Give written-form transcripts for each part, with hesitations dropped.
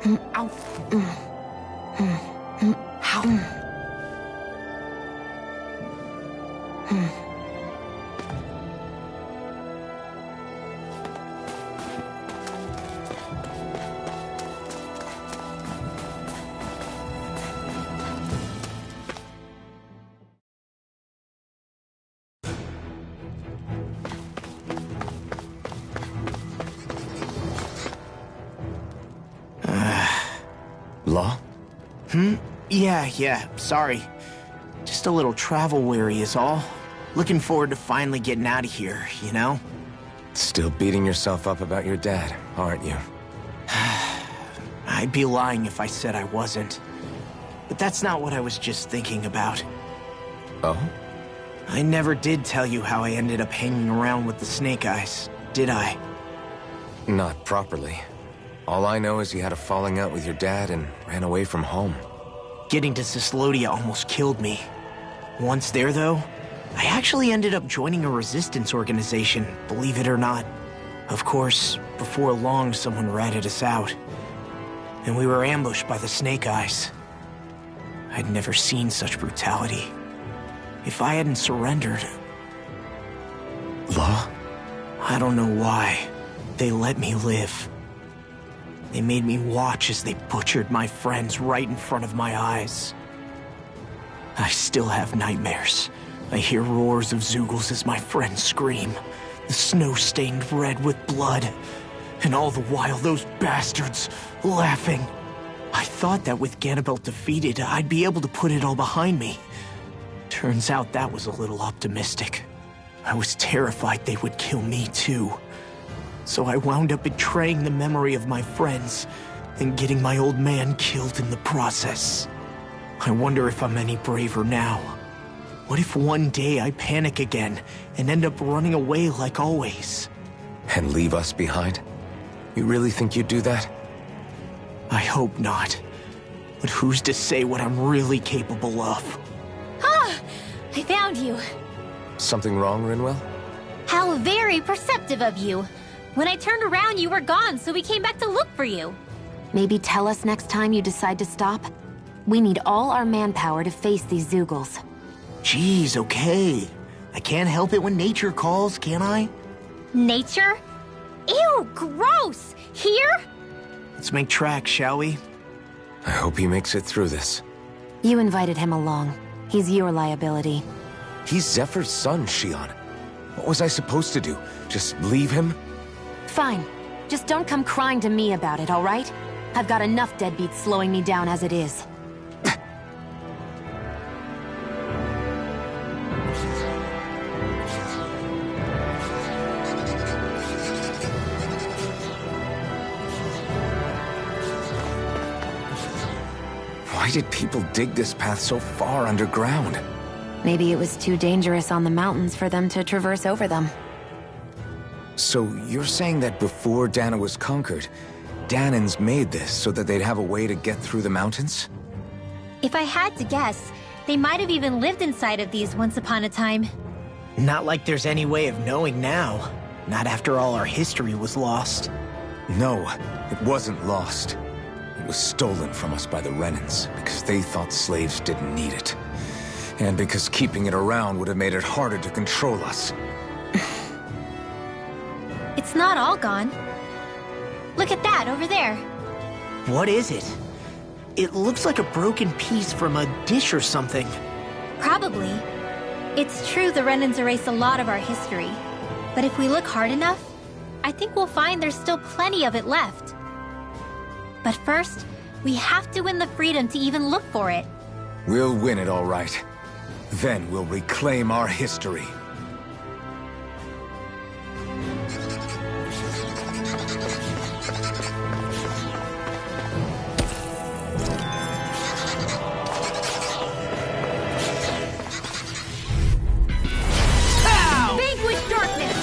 Ow. Ow. Law? Yeah, sorry. Just a little travel weary is all. Looking forward to finally getting out of here, you know? Still beating yourself up about your dad, aren't you? I'd be lying if I said I wasn't. But that's not what I was just thinking about. Oh? I never did tell you how I ended up hanging around with the Snake Eyes, did I? Not properly. All I know is you had a falling out with your dad and ran away from home. Getting to Cyslodia almost killed me. Once there, though, I actually ended up joining a resistance organization, believe it or not. Of course, before long, someone ratted us out. And we were ambushed by the Snake Eyes. I'd never seen such brutality. If I hadn't surrendered... Law? I don't know why. They let me live. They made me watch as they butchered my friends right in front of my eyes. I still have nightmares. I hear roars of Zeugles as my friends scream, the snow stained red with blood, and all the while those bastards laughing. I thought that with Ganabelt defeated, I'd be able to put it all behind me. Turns out that was a little optimistic. I was terrified they would kill me too. So I wound up betraying the memory of my friends and getting my old man killed in the process. I wonder if I'm any braver now. What if one day I panic again and end up running away like always? And leave us behind? You really think you'd do that? I hope not. But who's to say what I'm really capable of? Ah! I found you. Something wrong, Rinwell? How very perceptive of you. When I turned around, you were gone, so we came back to look for you. Maybe tell us next time you decide to stop? We need all our manpower to face these Zeugles. Jeez, okay. I can't help it when nature calls, can I? Nature? Ew, gross! Here? Let's make tracks, shall we? I hope he makes it through this. You invited him along. He's your liability. He's Zephyr's son, Shion. What was I supposed to do? Just leave him? Fine. Just don't come crying to me about it, all right? I've got enough deadbeats slowing me down as it is. Why did people dig this path so far underground? Maybe it was too dangerous on the mountains for them to traverse over them. So you're saying that before Dahna was conquered, Dahnans made this so that they'd have a way to get through the mountains? If I had to guess, they might have even lived inside of these once upon a time. Not like there's any way of knowing now. Not after all our history was lost. No, it wasn't lost. It was stolen from us by the Renans, because they thought slaves didn't need it. And because keeping it around would have made it harder to control us. It's not all gone. Look at that over there. What is it? It looks like a broken piece from a dish or something. Probably. It's true the Renans erased a lot of our history. But if we look hard enough, I think we'll find there's still plenty of it left. But first, we have to win the freedom to even look for it. We'll win it all right. Then we'll reclaim our history. Vanquish darkness!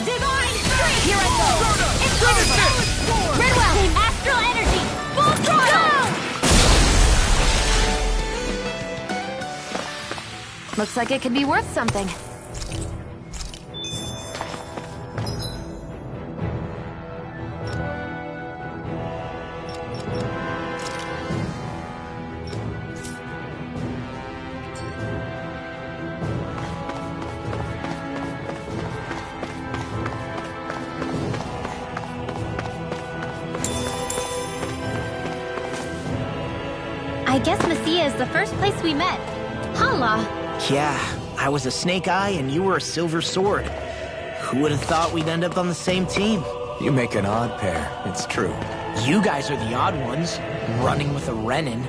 Divine strength! Here I go! It's over! Rinwell! Astral energy! Full throttle! Looks like it could be worth something. guess Messia is the first place we met. Hala. Yeah, I was a Snake Eye and you were a Silver Sword. Who would have thought we'd end up on the same team? You make an odd pair, it's true. You guys are the odd ones, running with a Renin.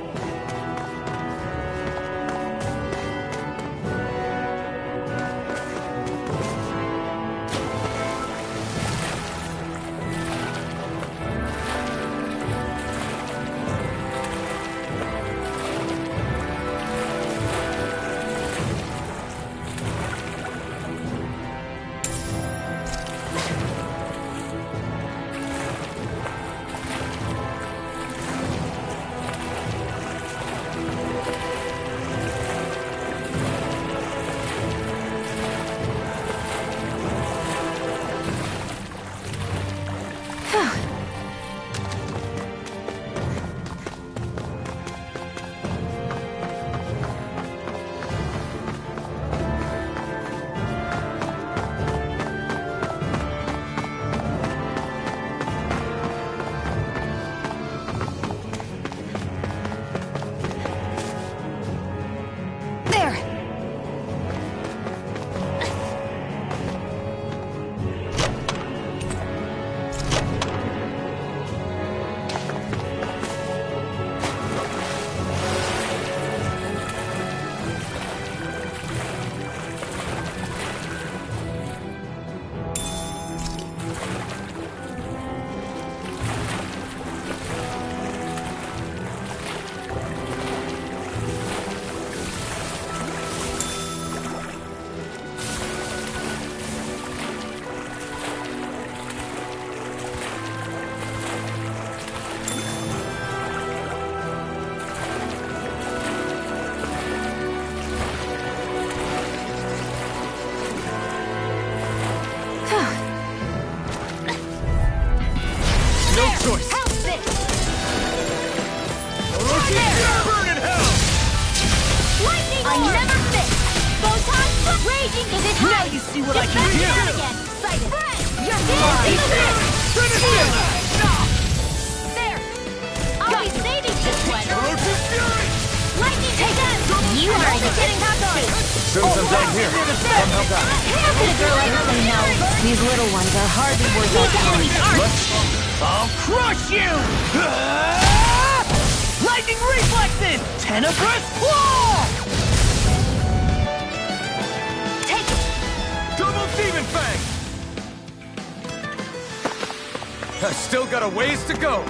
I've still got a ways to go.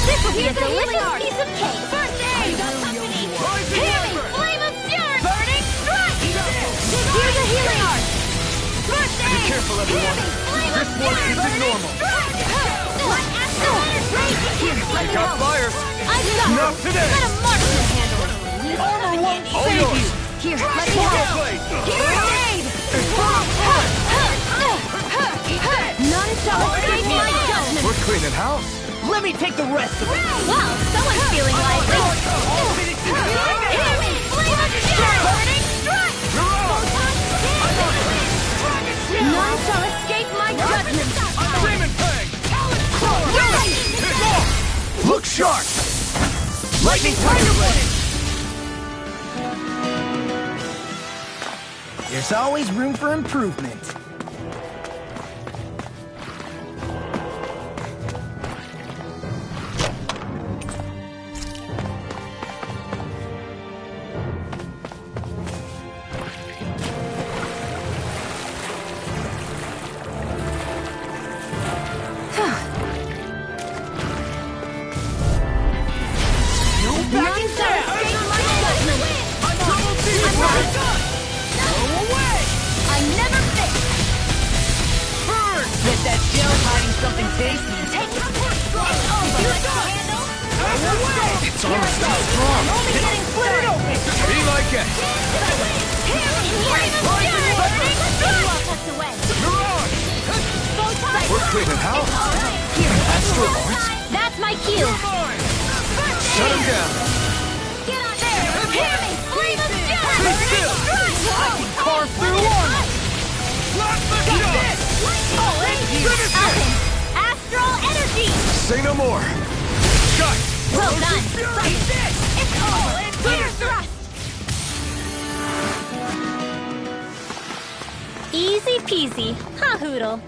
This will be a delicious piece of cake. First aid! Healing! Flame of fury! Burning strike! Here's a healing art! First aid! Be careful, everyone. This one isn't normal. Take out fire. I've got Not today. Let a marksman handle it. Armor won't All save yours. you. Here, let me help. Here's aid! None shall escape my judgment. We're cleaning house. Let me take the rest of it. Wow, someone's feeling lively. Healing! Flame of fury! Burning strike! None shall escape my judgment. Demon Fang! Look sharp! Lightning Tiger Blade! There's always room for improvement. That's my cue. Shut him down. Get on there. Say no more! Guys! Well done! It's all in clear thrust! Easy peasy, huh, Hoodle?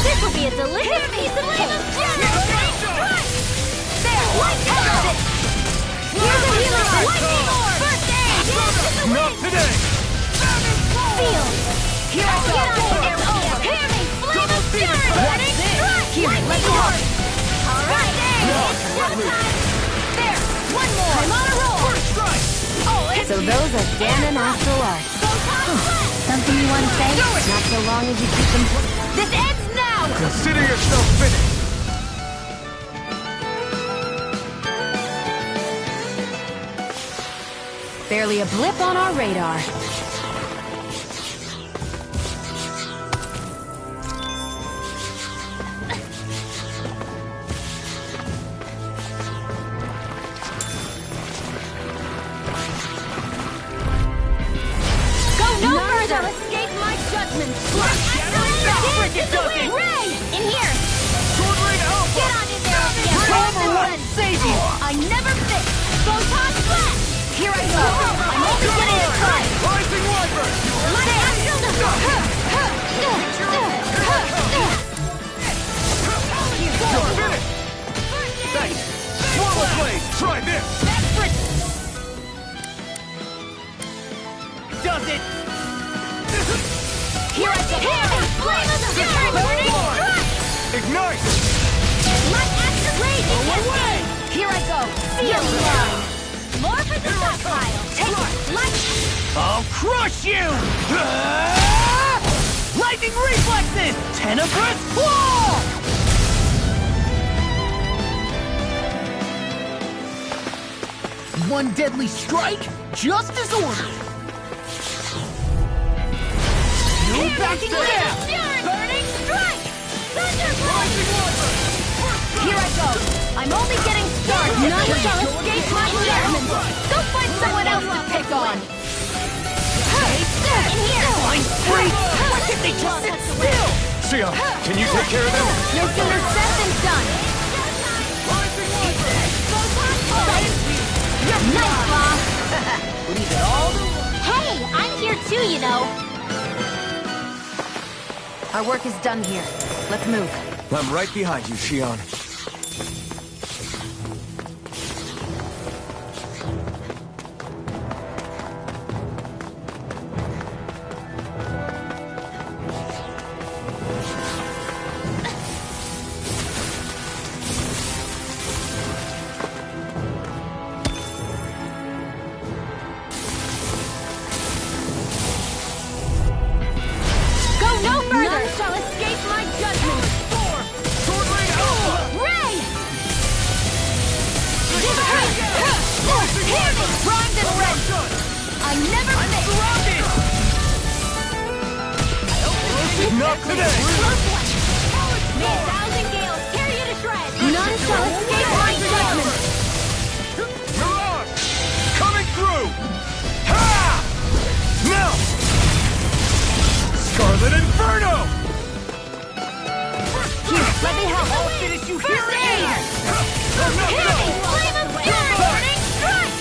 This will be a delicious piece of cake! There! Lightning orb! Here's a healer! Lightning orb! First aid! Not today! Feel! Here I go! Get on in there! Hear me! Flame of fury! Running strike! Here, let me help! Alright! It's showtime! There! One more! I'm on a roll! First strike! Oh, it's So those are Dan and Astral Arts. Something you want to say? Not so long as you keep them... This ends now! Consider yourself finished! Barely a blip on our radar. Go no further! Escape my judgment! Ray! In here! Sword Ring Alpha! Get on in there! One save you! I never miss! Photon Flash! Here I go! I'm only getting a try! Rising Wyvern! You're finished! Thanks! Swallow Blade! Try this! Does it? Here I go! Flame of Fury! Burning Strike! Ignite! My Astral Blade is away! Here I go! Feel line! More for the stockpile! Take light! I'll crush you! Lightning reflexes! Tenebrous claw! One deadly strike, just as ordered. No backing down! Burning Strike! Thunderbolt! Here I go! I'm only getting started! None shall escape my judgment! Go find someone else to pick on! In here! I'm free! Why can't they just sit still? Sion, can you take care of them? No sooner said than done! Nice, Bob! Leave it all to... Hey, I'm here too, you know! Our work is done here. Let's move. I'm right behind you, Xion. Go no further! None shall escape my judgment! Sword Ring Alpha! Ray! Hear me! Primed and ready! I never miss! Surrounded! Not today! May a thousand gales tear you to shreds! None shall escape my judgment! Mirage! Coming through! Ha! Now! Scarlet Inferno! Here, let me help! I'll finish you here First and aid! now! Hear me! Flame of Fury! Burning Strike!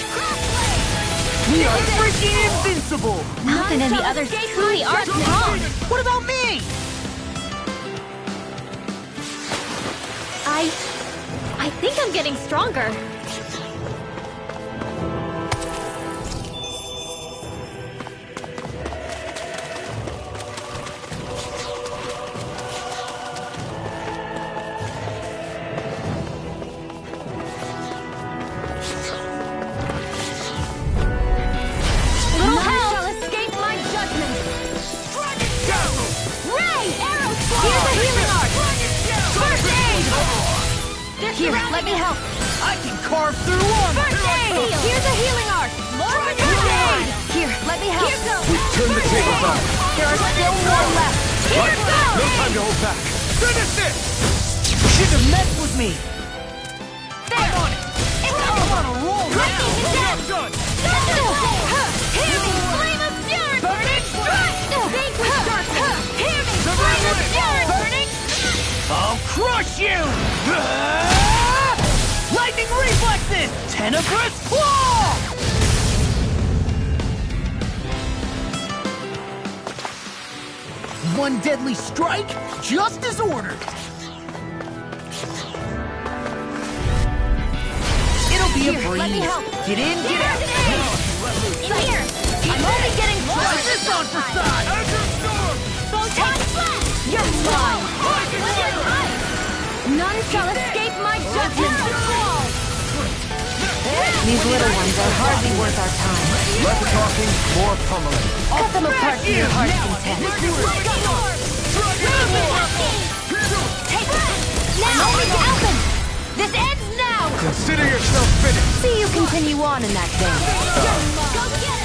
We are freaking invincible! Nothing and the others truly are strong! What about me? I think I'm getting stronger. Little hell shall escape my judgment. Ray! Arrow Sword! Here's a healing art! First aid! Here, let me help. I can carve through armor! First aid! Here's a healing art! More first aid! Here, let me help. Here goes! Turn the tables on. There are still more left. Here goes! No time to hold back. Finish this! Shouldn't have messed with me! There! smash you! Lightning reflexes! Tenebrous claw! One deadly strike, just as ordered. It'll be a breeze. Let me help. Get in, get out. In here! I'm only getting Watch this on for size! Photon Blast! You're mine! None shall escape my judgment! These little ones are hardly worth our time. Less talking, more pummeling. Cut them apart to your heart's content. Take it! Now! Alvin! This ends now! Consider yourself finished. See you continue on in that vein.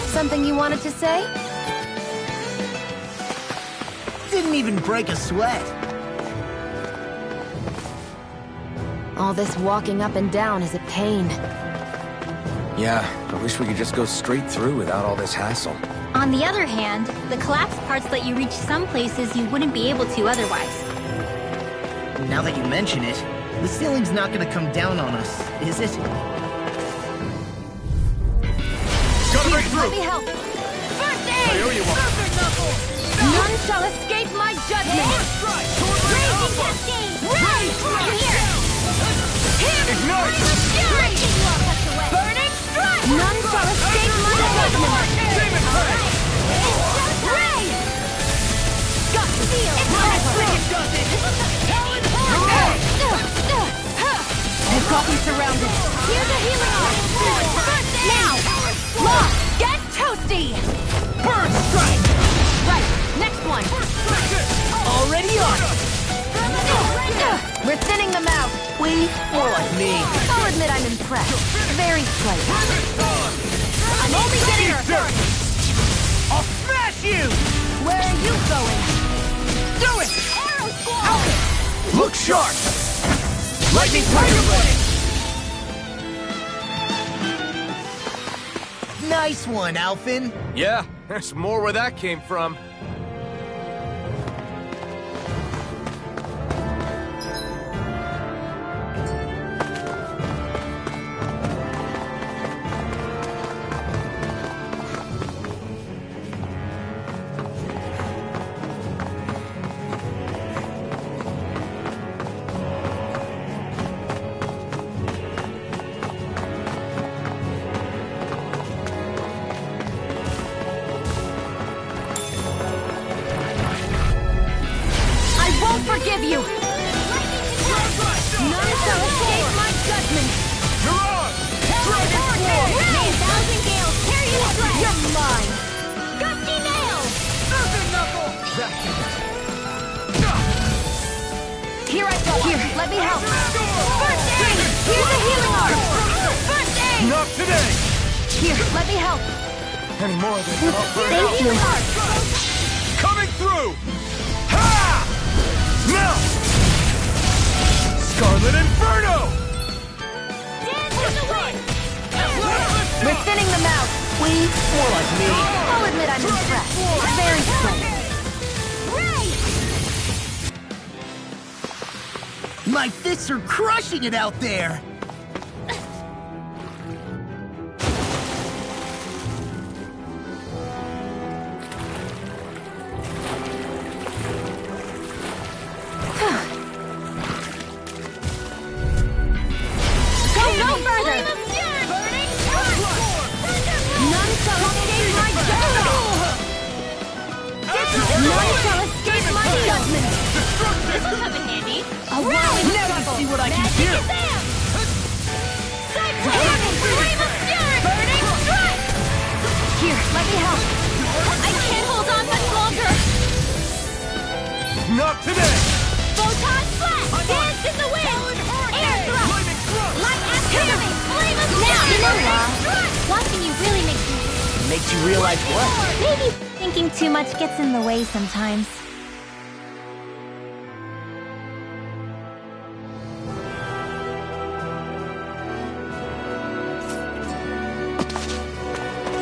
Something you wanted to say? Didn't even break a sweat. All this walking up and down is a pain. Yeah, I wish we could just go straight through without all this hassle. On the other hand, the collapsed parts let you reach some places you wouldn't be able to otherwise. Now that you mention it, the ceiling's not gonna come down on us, is it? Gotta break Let through! me help! First aid! I owe you one. None shall escape my judgment! Raging Cascade! Ray! Here! Ignite! Burning Strike! None shall escape my judgment! Demon Prey! Ray! Got to feel! It's over! They've got me surrounded. Here's a healing arm! Now! Lock! Get toasty! Burn strike! Right, next one! Already on! We're thinning them out. We? More like me. I'll admit I'm impressed. Very slightly. I'm only getting started. I'll smash you! Where are you going? Do it! Arrow Squall! Look sharp! Lightning Tiger Blade! Nice one, Alphen. Yeah, there's more where that came from. Forgive you! None shall escape my judgment! You're on! Thousand gales, tear you strike! You're mine! Gusty nail! Here I go! Here, let me help! First aid! Here's a healing arm! First aid! Not today! Here, let me help! Any more of this? Thank you! Coming through! Ha! Now! Scarlet Inferno! Dance in the wind! We're thinning them out! More like me. I'll admit I'm impressed. Very slightly. My fists are crushing it out there. See what I can do! Here, let me help. I can't hold on much longer. Not today! Photon Blast! Dance in the wind! Air thrust! Light activity! Flame of now! You know what? Watching you really makes me... Makes you realize what? Maybe thinking too much gets in the way sometimes.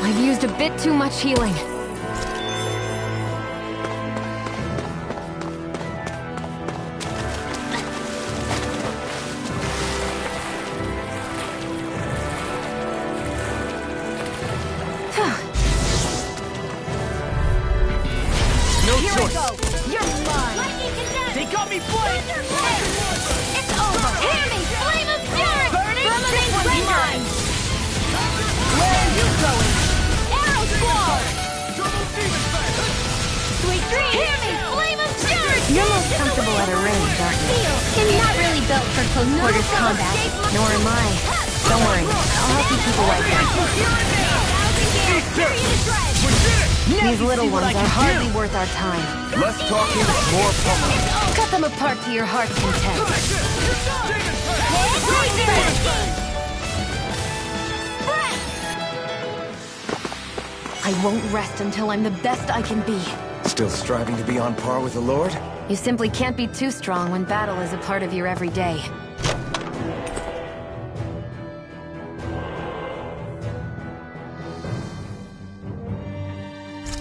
I've used a bit too much healing. me flame! It's over! Hear me! Flame of fury! Burning! This one's mine! Where are you going? Arrow Squall! Sweet dreams! Hear me! Flame of fury! You're most comfortable at a range, aren't you? You're not really built for close quarters combat. Nor am I. Don't worry, I'll help you keep away. These little ones are hardly worth our time. Less talking, more pummeling. Cut them apart to your heart's content. I won't rest until I'm the best I can be. Still striving to be on par with the Lord? You simply can't be too strong when battle is a part of your everyday.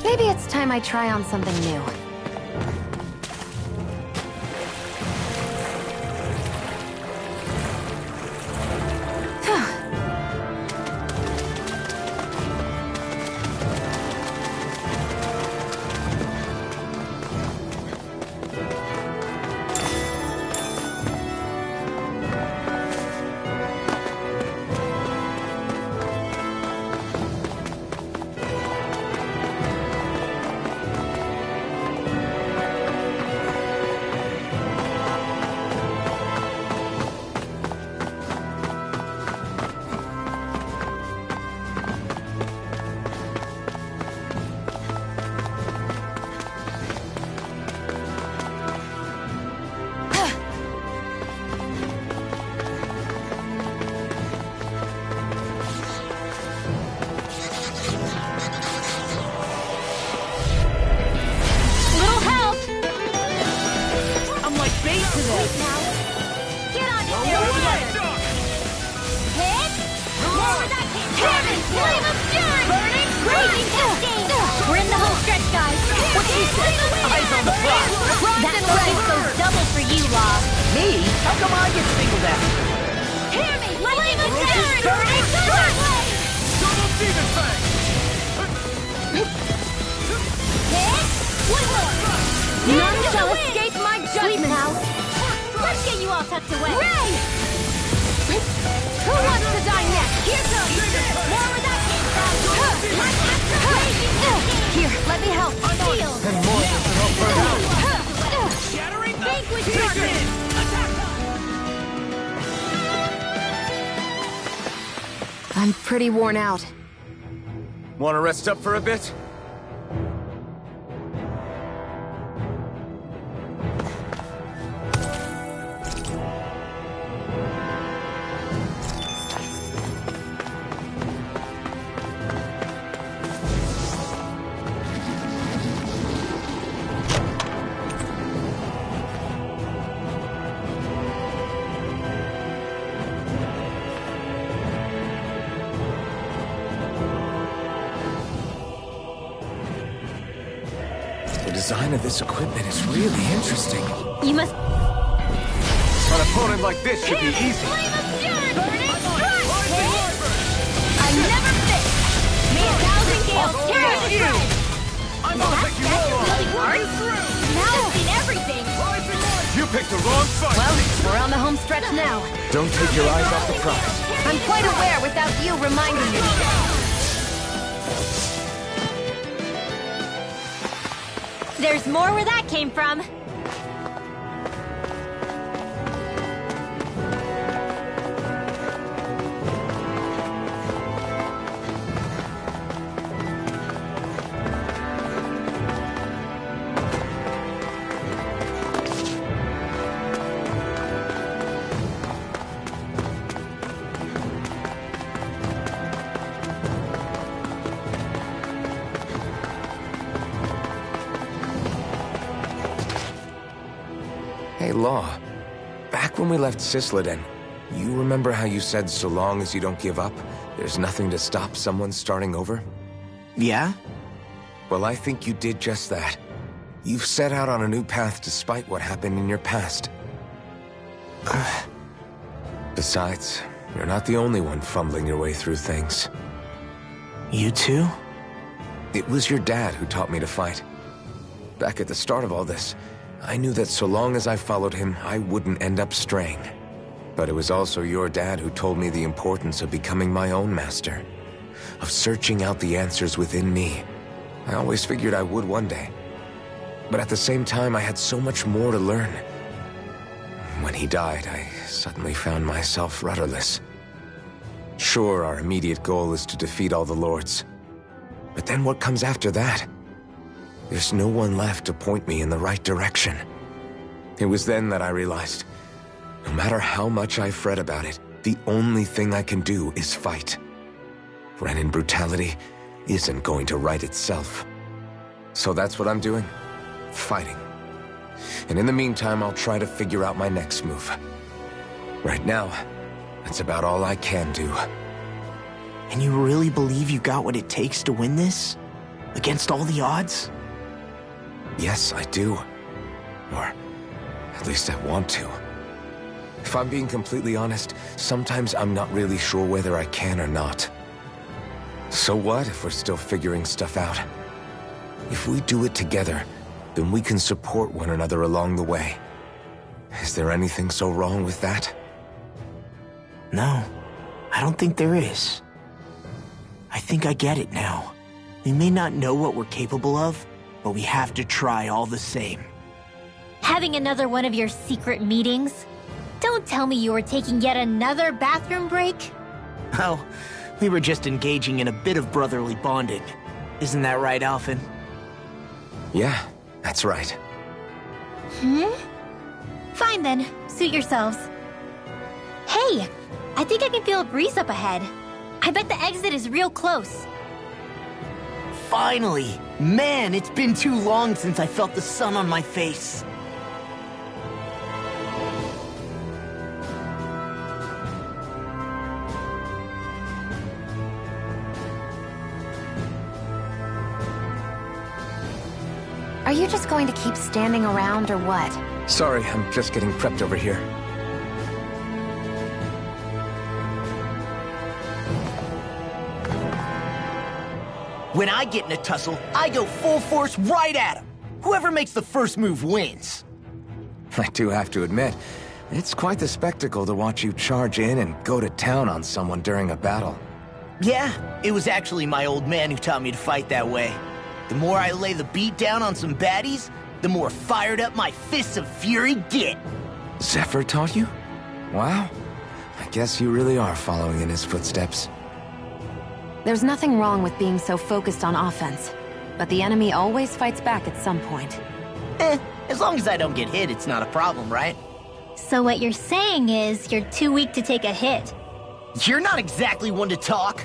Maybe it's time I try on something new. I'm pretty worn out. Want to rest up for a bit? The design of this equipment is really interesting. You must... An opponent like this should be easy. I never miss! May a thousand gales tear the thread! I'm gonna pick you all off. Really hard? Now I've seen everything! You picked the wrong fight. Well, we're on the home stretch now. Don't take your eyes off the prize. I'm quite aware without you reminding me. There's more where that came from. Hey, Law. Back when we left Cisladen, you remember how you said so long as you don't give up, there's nothing to stop someone starting over? Yeah? Well, I think you did just that. You've set out on a new path despite what happened in your past. Besides, you're not the only one fumbling your way through things. You too? It was your dad who taught me to fight. Back at the start of all this, I knew that so long as I followed him, I wouldn't end up straying. But it was also your dad who told me the importance of becoming my own master, of searching out the answers within me. I always figured I would one day. But at the same time, I had so much more to learn. When he died, I suddenly found myself rudderless. Sure, our immediate goal is to defeat all the lords. But then what comes after that? There's no one left to point me in the right direction. It was then that I realized, no matter how much I fret about it, the only thing I can do is fight. Renin brutality isn't going to right itself. So that's what I'm doing. Fighting. And in the meantime, I'll try to figure out my next move. Right now, that's about all I can do. And you really believe you got what it takes to win this? Against all the odds? Yes, I do. Or at least I want to. If I'm being completely honest, sometimes I'm not really sure whether I can or not. So what if we're still figuring stuff out? If we do it together, then we can support one another along the way. Is there anything so wrong with that? No, I don't think there is. I think I get it now. We may not know what we're capable of, but we have to try all the same. Having another one of your secret meetings? Don't tell me you were taking yet another bathroom break? Oh, we were just engaging in a bit of brotherly bonding. Isn't that right, Alphen? Yeah, that's right. Fine then, suit yourselves. Hey, I think I can feel a breeze up ahead. I bet the exit is real close. Finally! Man, it's been too long since I felt the sun on my face. Are you just going to keep standing around or what? Sorry, I'm just getting prepped over here. When I get in a tussle, I go full force right at him. Whoever makes the first move wins. I do have to admit, it's quite the spectacle to watch you charge in and go to town on someone during a battle. Yeah, it was actually my old man who taught me to fight that way. The more I lay the beat down on some baddies, the more fired up my fists of fury get. Zephyr taught you? Wow. I guess you really are following in his footsteps. There's nothing wrong with being so focused on offense, but the enemy always fights back at some point. As long as I don't get hit, it's not a problem, right? So what you're saying is you're too weak to take a hit. You're not exactly one to talk.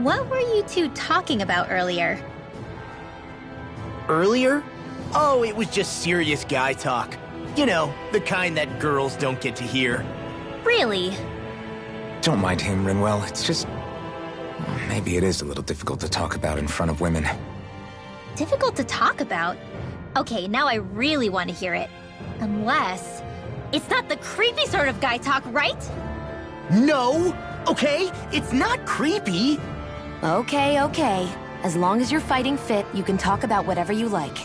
What were you two talking about earlier? Earlier? Oh, it was just serious guy talk. You know, the kind that girls don't get to hear. Really? Don't mind him, Rinwell. It's just... maybe it is a little difficult to talk about in front of women. Difficult to talk about? Okay, now I really want to hear it. Unless... it's not the creepy sort of guy talk, right? No! Okay, it's not creepy. Okay, okay. As long as you're fighting fit, you can talk about whatever you like.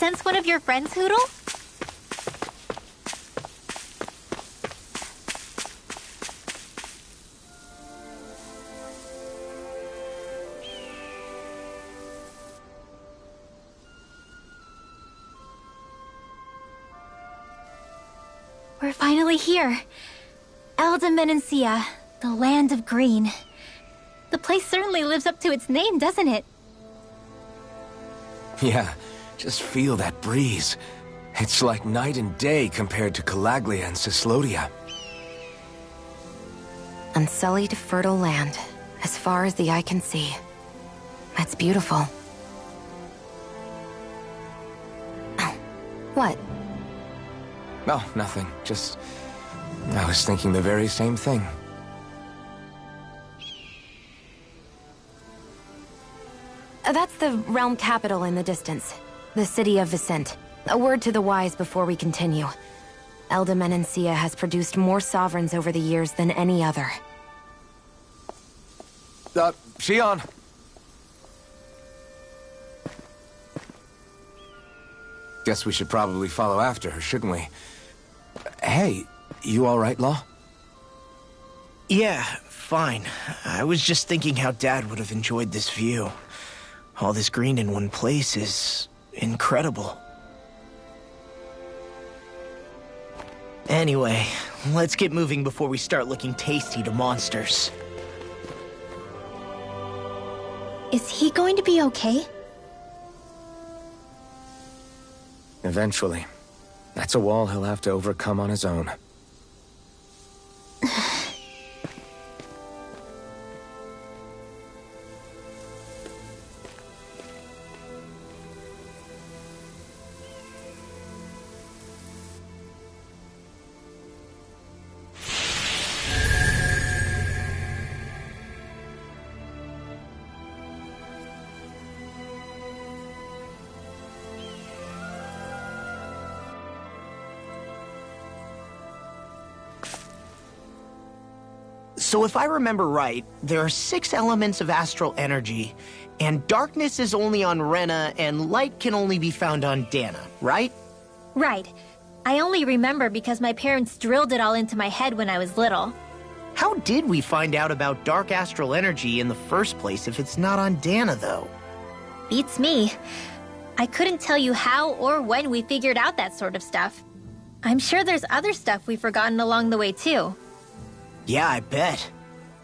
sense one of your friends, Hootle? We're finally here. Elde Menancia, the land of green. The place certainly lives up to its name, doesn't it? Yeah, just feel that breeze. It's like night and day compared to Calaglia and Cyslodia. Unsullied, fertile land, as far as the eye can see. That's beautiful. Oh, what? Oh, nothing. Just... I was thinking the very same thing. That's the realm capital in the distance. The city of Vicent. A word to the wise before we continue. Elde Menancia has produced more sovereigns over the years than any other. Shionne! Guess we should probably follow after her, shouldn't we? Hey, you alright, Law? Yeah, fine. I was just thinking how Dad would have enjoyed this view. All this green in one place is incredible. Anyway, let's get moving before we start looking tasty to monsters. Is he going to be okay? Eventually. That's a wall he'll have to overcome on his own. So if I remember right, there are 6 elements of astral energy, and darkness is only on Rena, and light can only be found on Dana, right? Right. I only remember because my parents drilled it all into my head when I was little. How did we find out about dark astral energy in the first place if it's not on Dana, though? Beats me. I couldn't tell you how or when we figured out that sort of stuff. I'm sure there's other stuff we've forgotten along the way, too. Yeah, I bet.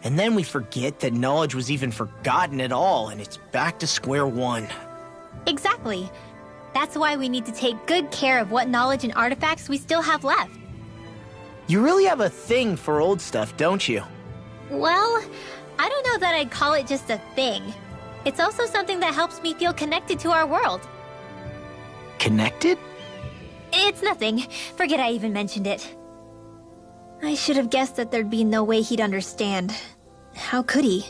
And then we forget that knowledge was even forgotten at all, and it's back to square one. Exactly. That's why we need to take good care of what knowledge and artifacts we still have left. You really have a thing for old stuff, don't you? Well, I don't know that I'd call it just a thing. It's also something that helps me feel connected to our world. Connected? It's nothing. Forget I even mentioned it. I should have guessed that there'd be no way he'd understand. How could he?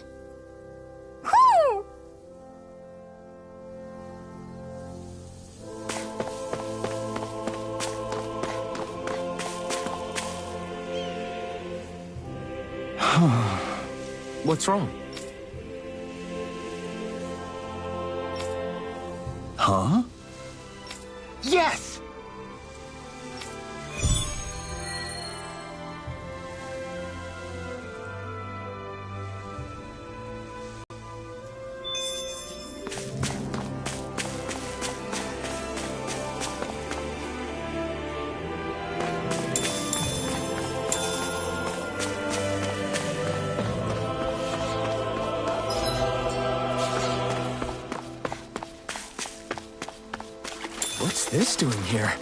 Whew! What's wrong? Huh? Yes! What's this doing here?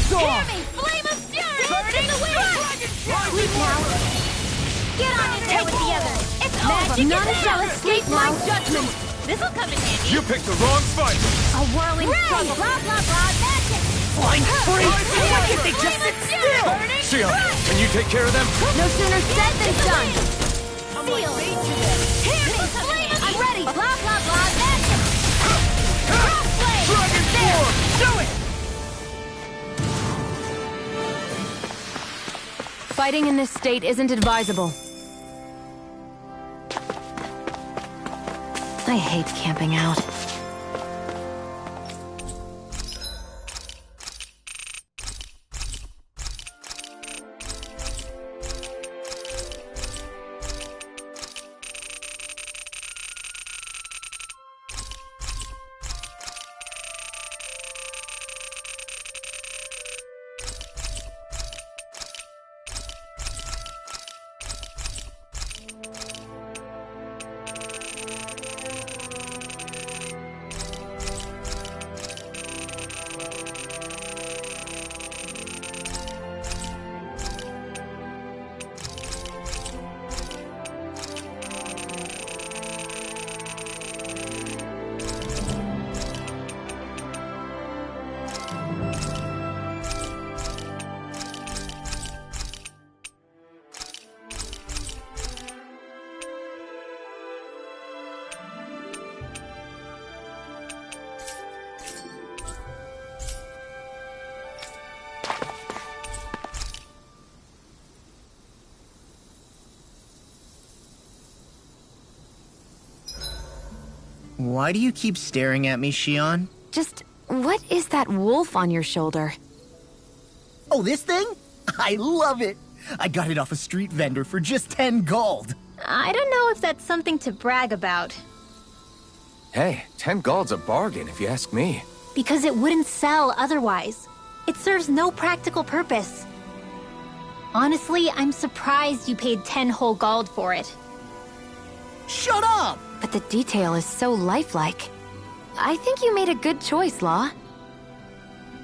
Hear me! Flame of fury! Burn in the wind! Sleep now. Get on in there with the others. It's over! None shall escape my judgment! This'll come in handy. You picked the wrong fight! A whirling Blah, struggle. blah, blah, magic! Flying free! Why can't they just sit still? Shionne, can you take care of them? No sooner said than done! Feel it! Hear me! Flame of I'm ready! Blah, blah, blah, magic! Crossblade! Dragon form! Do it! Fighting in this state isn't advisable. I hate camping out. Why do you keep staring at me, Shion? Just, what is that wolf on your shoulder? Oh, this thing? I love it! I got it off a street vendor for just 10 gold. I don't know if that's something to brag about. Hey, 10 gold's a bargain if you ask me. Because it wouldn't sell otherwise. It serves no practical purpose. Honestly, I'm surprised you paid 10 whole gold for it. Shut up! But the detail is so lifelike. I think you made a good choice, Law.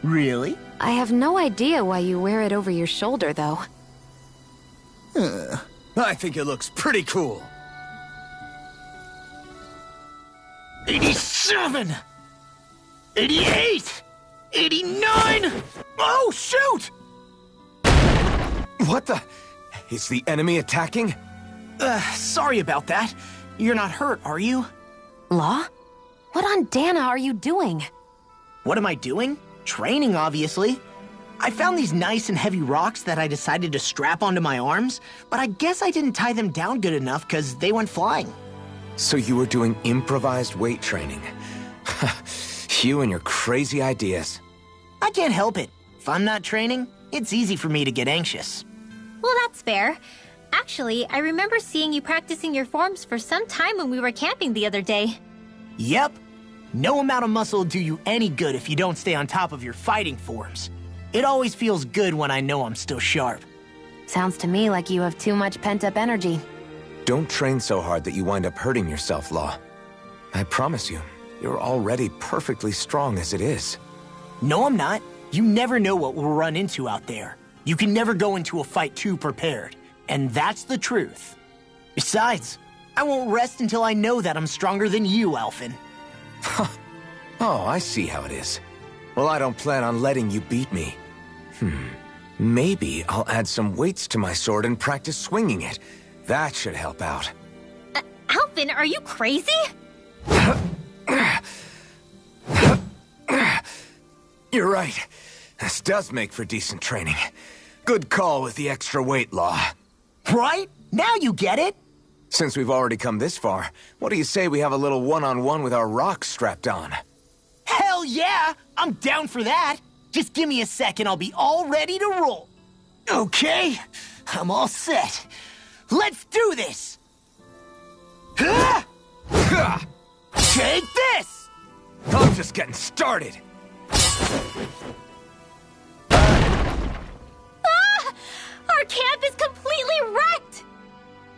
Really? I have no idea why you wear it over your shoulder, though. I think it looks pretty cool. 87! 88! 89! Oh, shoot! What the? Is the enemy attacking? Sorry about that. You're not hurt, are you? Law? What on Dana are you doing? What am I doing? Training, obviously. I found these nice and heavy rocks that I decided to strap onto my arms, but I guess I didn't tie them down good enough because they went flying. So you were doing improvised weight training. You and your crazy ideas. I can't help it. If I'm not training, it's easy for me to get anxious. Well, that's fair. Actually, I remember seeing you practicing your forms for some time when we were camping the other day. Yep. No amount of muscle will do you any good if you don't stay on top of your fighting forms. It always feels good when I know I'm still sharp. Sounds to me like you have too much pent-up energy. Don't train so hard that you wind up hurting yourself, Law. I promise you, you're already perfectly strong as it is. No, I'm not. You never know what we'll run into out there. You can never go into a fight too prepared. And that's the truth. Besides, I won't rest until I know that I'm stronger than you, Alphen. Oh, I see how it is. Well, I don't plan on letting you beat me. Maybe I'll add some weights to my sword and practice swinging it. That should help out. Alphen, are you crazy? You're right. This does make for decent training. Good call with the extra weight, Law. Right? Now you get it? Since we've already come this far, what do you say we have a little one-on-one with our rocks strapped on? Hell yeah! I'm down for that! Just give me a second, I'll be all ready to roll. Okay, I'm all set. Let's do this! Take this! I'm just getting started. Our camp is completely wrecked!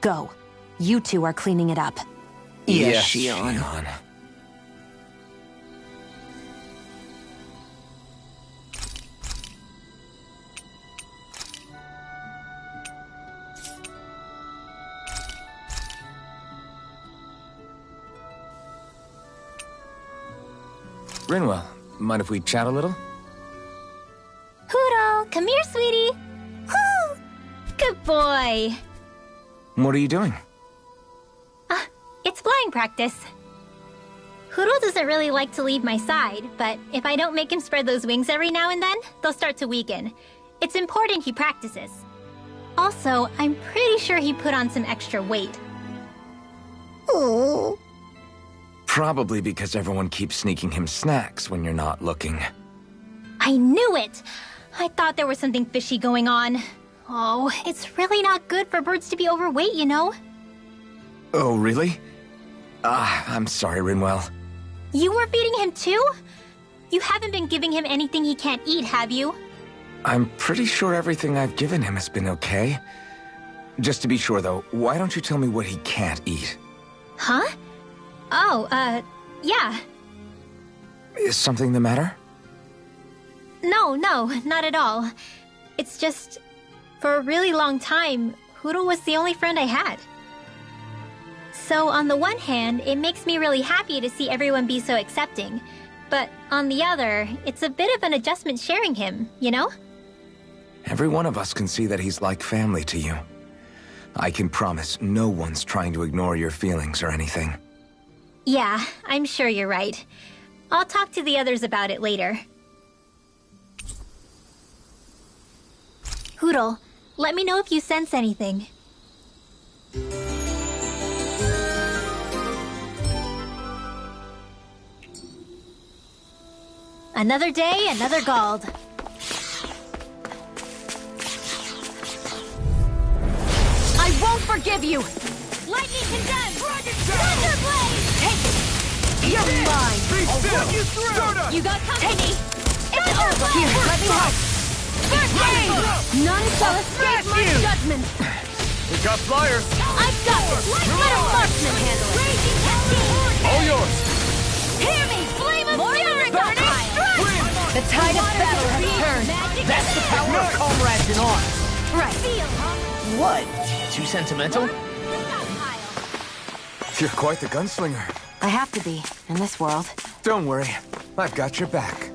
Go. You two are cleaning it up. Yes, Shion. Rinwell, mind if we chat a little? Huro, come here, sweetie. Woo! Good boy. What are you doing? It's flying practice. Huro doesn't really like to leave my side, but if I don't make him spread those wings every now and then, they'll start to weaken. It's important he practices. Also, I'm pretty sure he put on some extra weight. Oh. Probably because everyone keeps sneaking him snacks when you're not looking. I knew it! I thought there was something fishy going on. Oh, it's really not good for birds to be overweight, you know? Oh, really? I'm sorry, Rinwell. You were feeding him too? You haven't been giving him anything he can't eat, have you? I'm pretty sure everything I've given him has been okay. Just to be sure, though, why don't you tell me what he can't eat? Huh? Oh, yeah. Is something the matter? No, not at all. It's just, for a really long time, Hootle was the only friend I had. So on the one hand, it makes me really happy to see everyone be so accepting. But on the other, it's a bit of an adjustment sharing him, you know? Every one of us can see that he's like family to you. I can promise no one's trying to ignore your feelings or anything. Yeah, I'm sure you're right. I'll talk to the others about it later. Hootle, let me know if you sense anything. Another day, another Gald. I won't forgive you! Lightning condemned! Thunderblade! You're mine! I'll run you through! You got company! It's over! Here, let me help! None shall escape my judgment! We got flyers! I've got this! Let a marksman handle it! Raging Cascade! All yours! Hear me! Flame of Fury! The tide of battle has turned! That's the power of comrades in arms. Right. What? Too sentimental? You're quite the gunslinger. I have to be, in this world. Don't worry, I've got your back.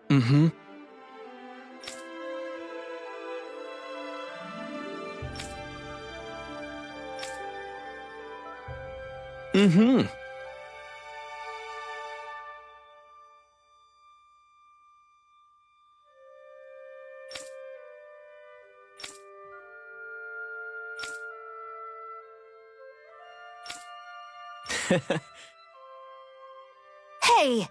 Mm-hmm. Mm-hmm. Hey!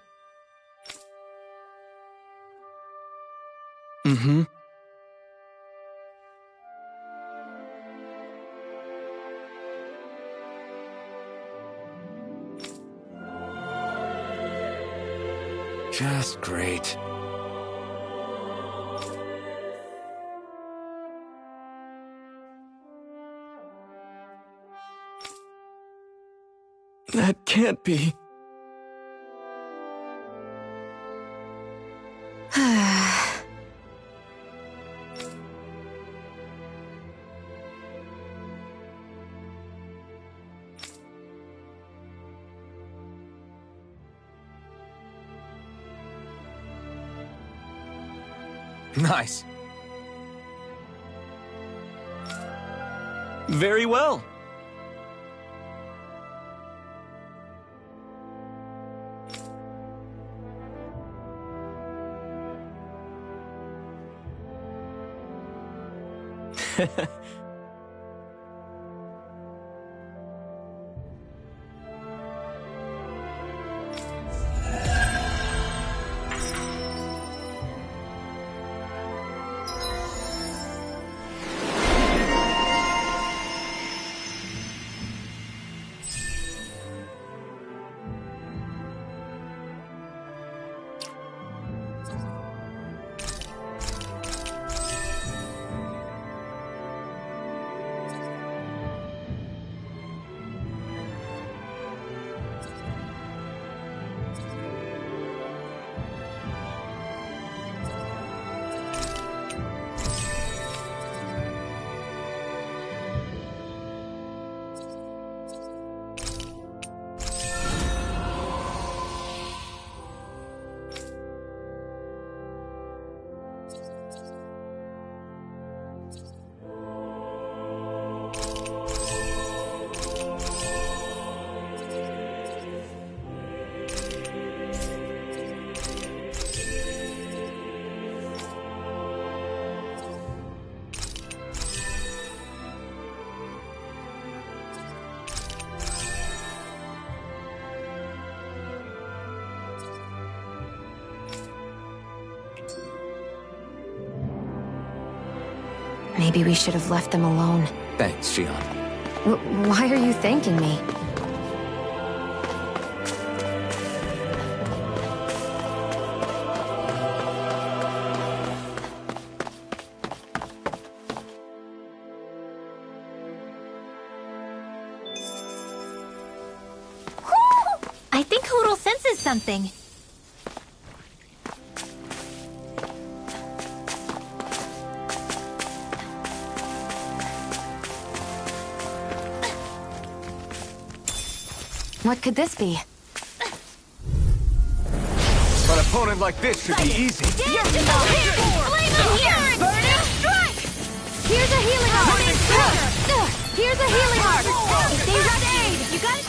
Mm-hmm. Just great. That can't be. Nice. Very well. Maybe we should have left them alone. Thanks, Xion. Why are you thanking me? I think Hootle senses something. What could this be? An opponent like this should be easy. Flame of Fury! Burning Strike! Here's a healing arc! Here's a healing arc! Stay ready! You got it?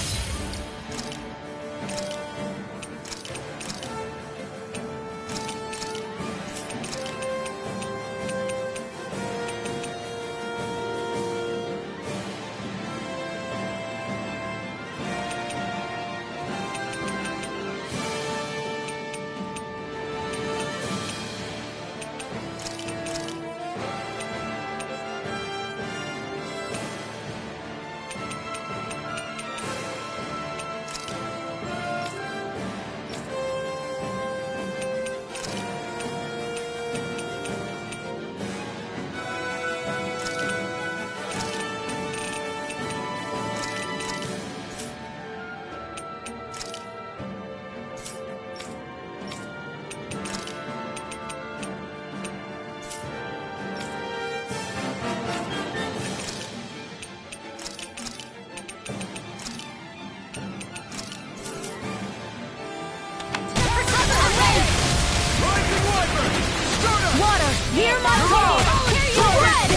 Water, hear my call! Hear you red!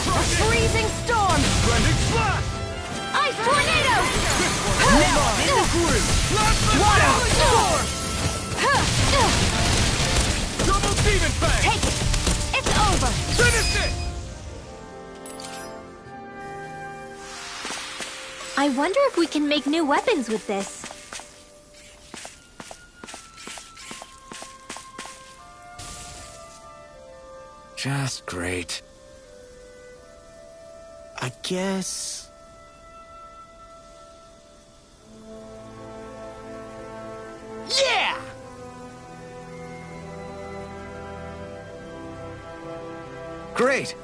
A freezing storm! Ice tornado! Water, storm! Double Demon Fang! Take it! It's over! Finish it! I wonder if we can make new weapons with this. Just great. I guess... Yeah! Great!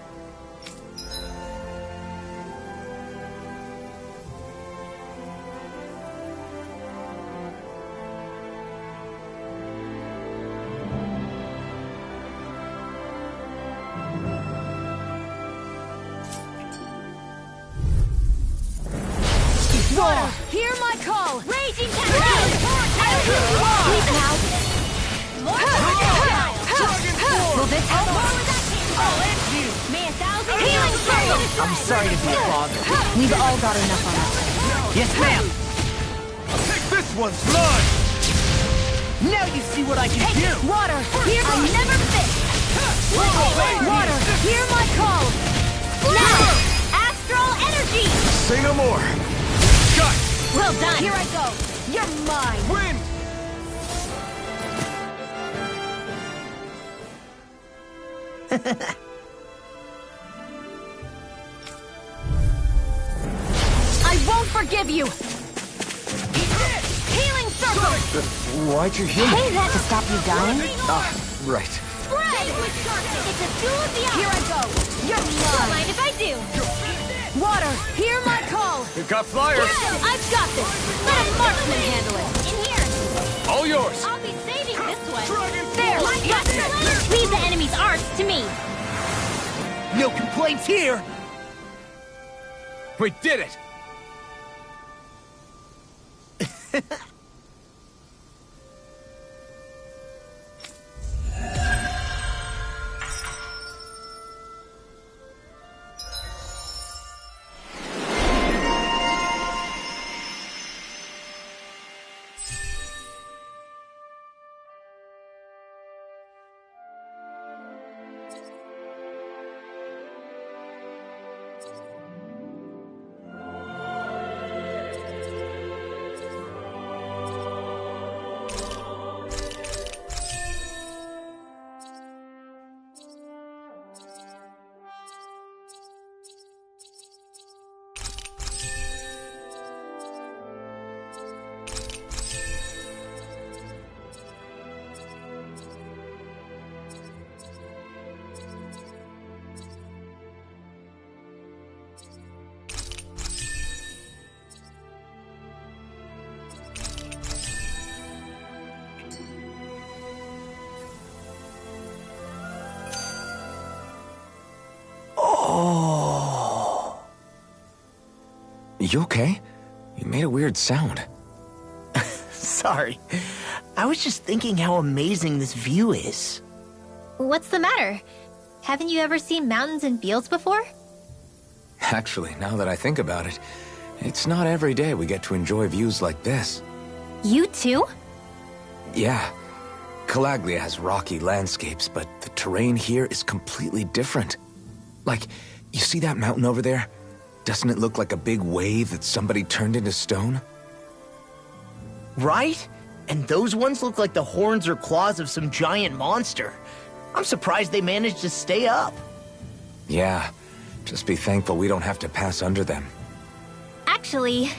Water, hear my call! Raging Cascade! Please now! Will this help? May a thousand healing circles! I'm sorry to be a bother. We've all got enough on us. Yes, ma'am. This one's mine! Now you see what I can do. Water, hear my never fit! Water, hear my call! Now! Astral energy! Say no more! Got! Well done! Here I go! You're mine! Win! I won't forgive you! Healing circle! Why'd you heal me? Hey, that to stop you dying? Ah, right. Spray! It's a duel of the eye! Here I go! You're mine! Mind if I do? Water, hear my call! You got flyers! I've got this! Let a marksman handle it! In here! All yours! I'll be saving this one! Dragon There! Got it! Leave the enemy's arts to me. No complaints here. We did it! You okay? You made a weird sound. Sorry. I was just thinking how amazing this view is. What's the matter? Haven't you ever seen mountains and fields before? Actually, now that I think about it, it's not every day we get to enjoy views like this. You too? Yeah. Calaglia has rocky landscapes, but the terrain here is completely different. Like, you see that mountain over there? Doesn't it look like a big wave that somebody turned into stone? Right? And those ones look like the horns or claws of some giant monster. I'm surprised they managed to stay up. Yeah. Just be thankful we don't have to pass under them. Actually,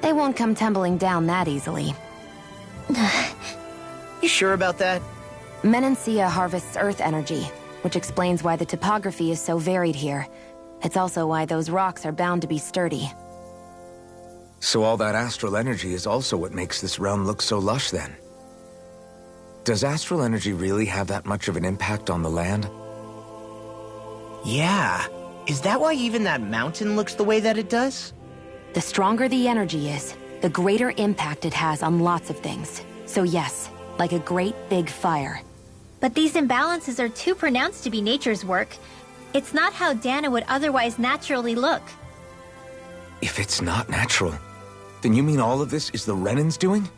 They won't come tumbling down that easily. You sure about that? Menancia harvests earth energy, which explains why the topography is so varied here. It's also why those rocks are bound to be sturdy. So all that astral energy is also what makes this realm look so lush then? Does astral energy really have that much of an impact on the land? Yeah. Is that why even that mountain looks the way that it does? The stronger the energy is, the greater impact it has on lots of things. So yes, like a great big fire. but these imbalances are too pronounced to be nature's work. It's not how Dana would otherwise naturally look. If it's not natural, then you mean all of this is the Renans doing?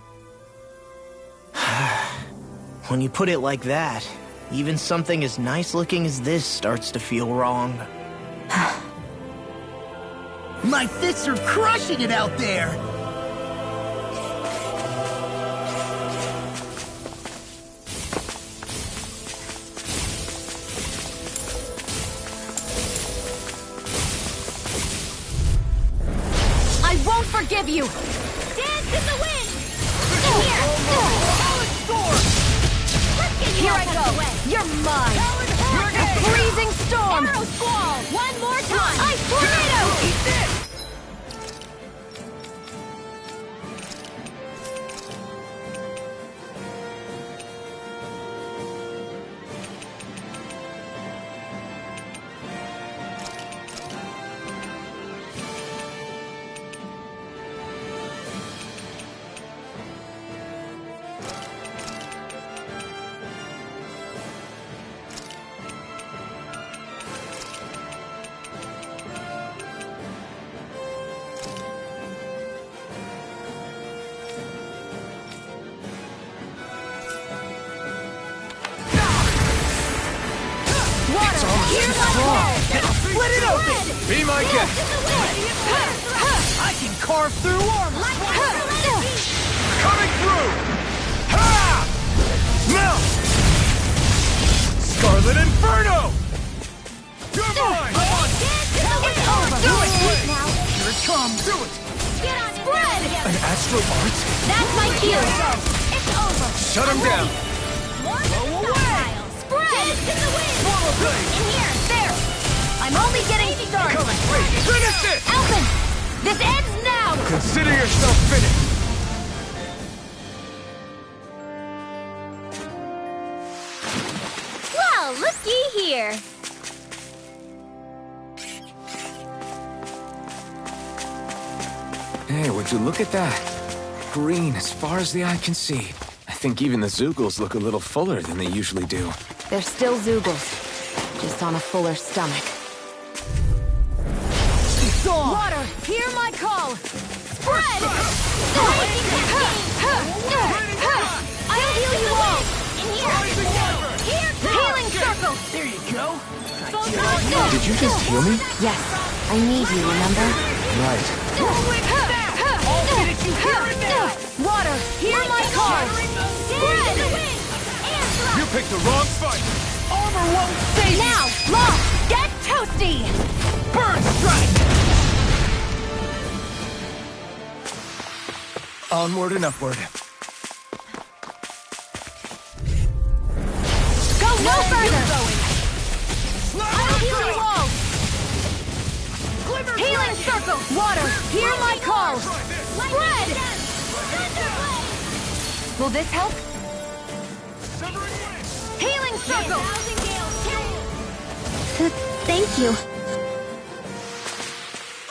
When you put it like that, even something as nice-looking as this starts to feel wrong. My fists are crushing it out there! I won't forgive you! Dance in the wind! Here I go! You're mine! A freezing storm! Arrow squall! One more time! Ice tornado! Eat this! Split it open! Be my guest! I can carve through armor! Coming through! Ha! Now! Scarlet Inferno! You're mine! It's over! Do it! Here it comes! Do it! Spread! An astral art? That's my cue! It's over! Shut him down! Blow away! Spread! In the wind! In here! There! I'm only getting started! Finish it! Alphen! This ends now! Consider yourself finished! Well, looky here. Hey, would you look at that? Green as far as the eye can see. I think even the Zeugles look a little fuller than they usually do. They're still Zeugles, just on a fuller stomach. Water, hear my call! Spread! I'll heal you all! In here! Here, healing circle! There you go! Did you just heal me? Yes, I need you, remember? Right. Water, hear my call! Spread! You picked the wrong fight! Armor won't save you! Now, Lost, get toasty! Burn strike! Onward and upward. Go no further! I'll heal you all! Healing circle! Water, hear my call! Spread! Will this help? Healing circle! Thank you.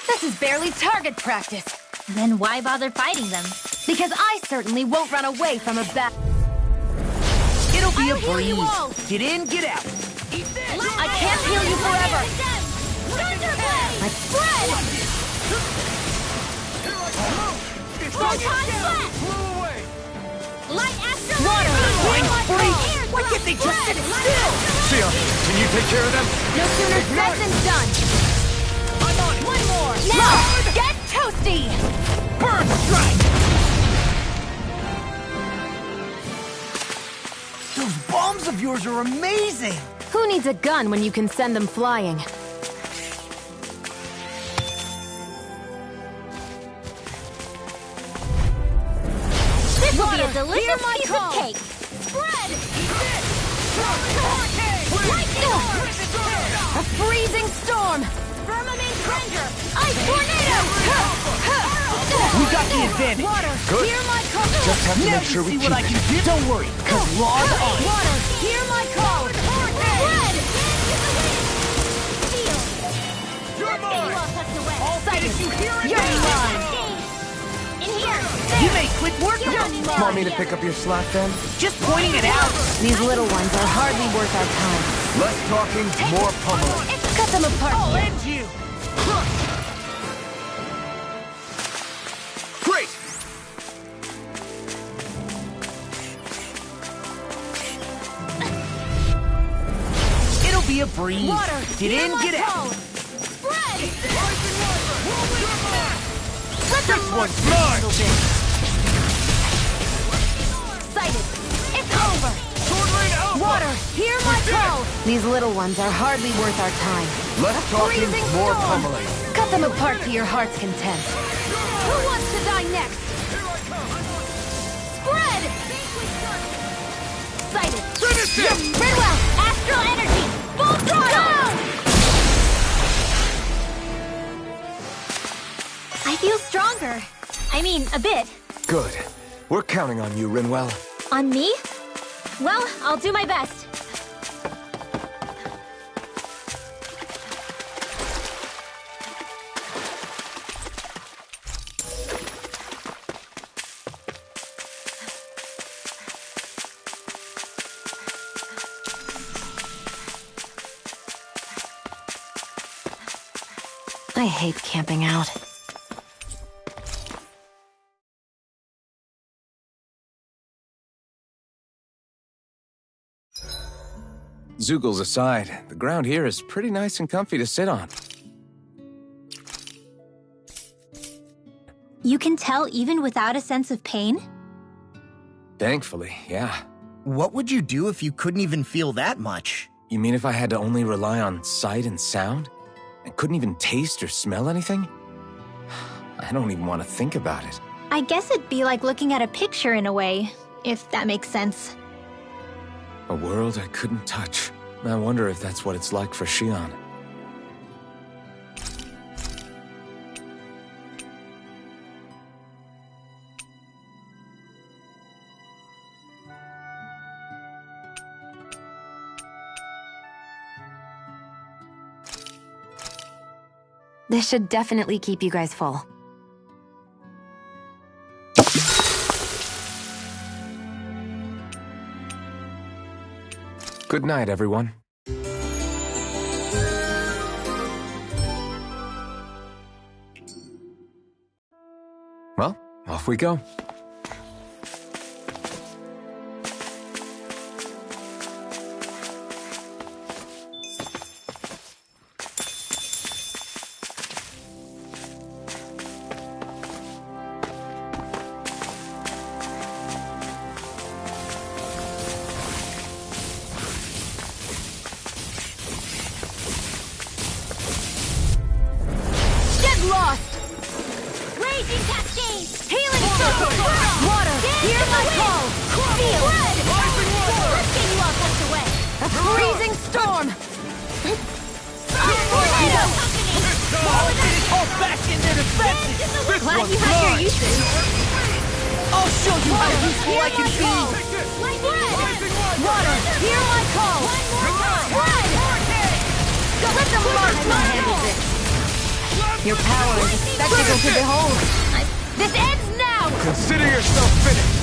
This is barely target practice. Then why bother fighting them? Because I certainly won't run away from a bat. It'll be a I'll heal you all. breeze. Get in, get out. I can't heal you forever. My spread! Photon sweat! Light astral Water! energy! Freak! Why can't they just sit still? Sion, can you take care of them? No sooner said than done. I'm on it. One more. Now, get toasty! Burn strike! Those bombs of yours are amazing! Who needs a gun when you can send them flying? This will be a delicious piece of cake! Spread! A freezing storm! Firmament Ranger! Ice tornado! We got the advantage. Water, Good. hear my call! Just have to Now make sure you we see keep what I it. can do. Don't worry, cause law's on it. Water, hear my call! Spread! Steel! Let's get you all tucked away! All sighted, you hear it? You're mine! In here! You made quick work of You're it. mine! Want me to pick up your slack then? Just pointing it out. These little ones are hardly worth our time. Less talking, more pummeling. Cut them apart I'll here. end you. Great! It'll be a breeze. Water, Get hear in, my get call. out. Spread! Let this one's mine. Sighted. It's over. Water, hear my call. These little ones are hardly worth our time. Less talking, Freezing more storm. pummeling. Cut them apart to your heart's content. Who wants to die next? Spread! Sighted. Finish it! Bridwell! Astral energy! Full throttle! I feel stronger. I mean, a bit. Good. We're counting on you, Rinwell. On me? Well, I'll do my best. I hate camping out. Zoogles aside, the ground here is pretty nice and comfy to sit on. You can tell even without a sense of pain? Thankfully, yeah. What would you do if you couldn't even feel that much? You mean if I had to only rely on sight and sound? And couldn't even taste or smell anything? I don't even want to think about it. I guess it'd be like looking at a picture in a way, if that makes sense. A world I couldn't touch. I wonder if that's what it's like for Xion. This should definitely keep you guys full. Good night, everyone. Well, off we go. Get lost! Raging Cascade! Healing circle! Water, hear my call! Feel! Let's get you all tucked away! A freezing storm! Tornado! All back in their defenses. Glad you had your uses. I'll show you how useful I can be. Water, hear my call! One more time! Let them learn how to handle this! Your power is a spectacle to behold. This ends now! Consider yourself finished!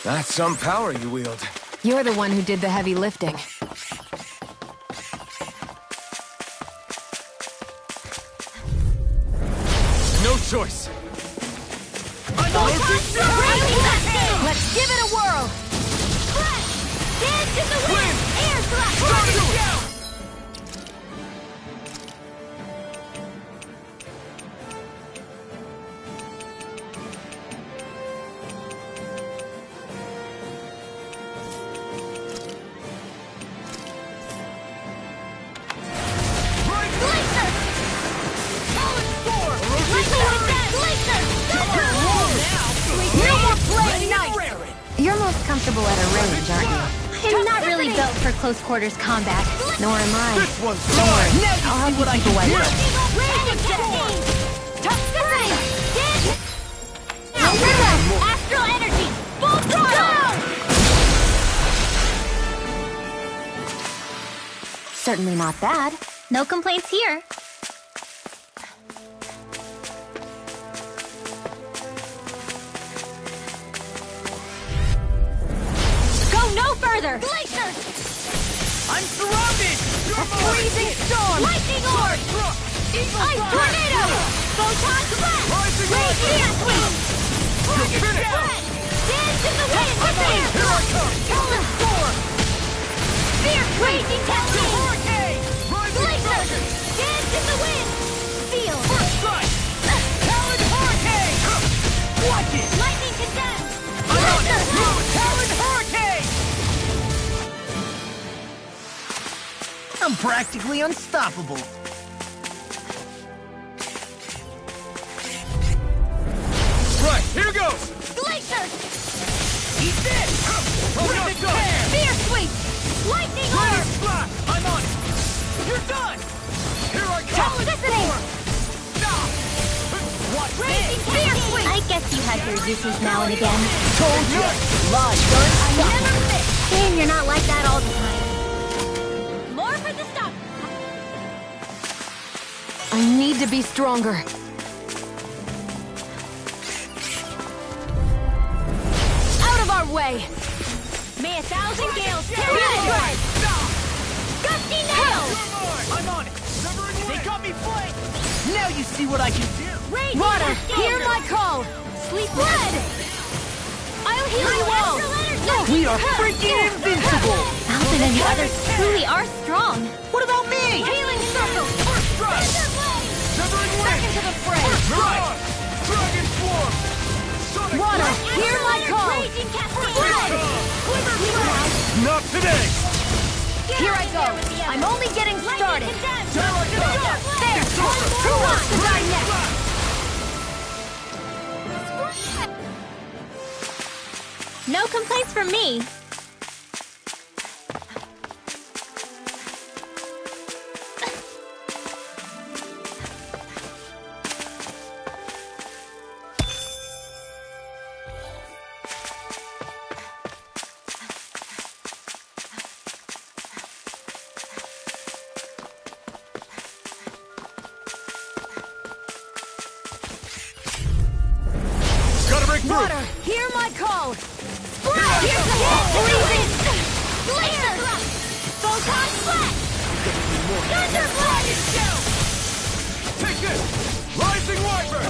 That's some power you wield. You're the one who did the heavy lifting. No choice. Let's give it a whirl! Dance in the wind! Air thrust! You're most comfortable at a range, aren't you? I'm not really built for close quarters combat. Nor am I. This one's Don't worry, mine. I'll help you keep away. Astral energy! Full throttle! Certainly not bad. No complaints here. Go no further! Glacier! I'm surrounded! A freezing storm! Lightning orb! Ice tornado! Photon blast! Radiant wing! Target spread! Dance in the wind! Here I come! Talon storm! Fierce raging cascade! Hurricane! Rising Glacier! dragon! Dance in the wind! Feel! First strike! Talon hurricane! Watch it! Lightning condemned! I'm on it! Glacier! Talon hurricane! I'm practically unstoppable. Right, here goes! Glacier! Eat this! Bring it down! Fierce sweep! Lightning Lightning orb! splash! I'm on it! You're done! Here I come! Toxicity! Stop! Watch Raging this! fierce sweep! I guess you had your uses now and again. Told you! Live gun! I never miss! Shame you're not like that all the time. More for the stop! I need to be stronger. Out of our way! May 1,000 gales carry the blood! Gusty nails! I'm on it! They got me flanked! Now you see what I can do! Raging Water, cascade! hear my call! Sleep blood! I'll heal you all! We are freaking invincible! Alvin and the others truly are strong. What about me? Healing circle! First strike! Scissor blade! Severing Back wing! into the fray! First strike! Dragon swarm! Sonic Water, blast! hear my call! Raging cascade! Blood! Quiver blade! Not today! Here I go! I'm only getting started! There I go! There! Who wants to die next? No complaints from me. Gotta break through! Water, hear my call! Here's the hit! Freezing! Glacier thrust! Photon splash! Thunder blade! Take this! Rising Wiper!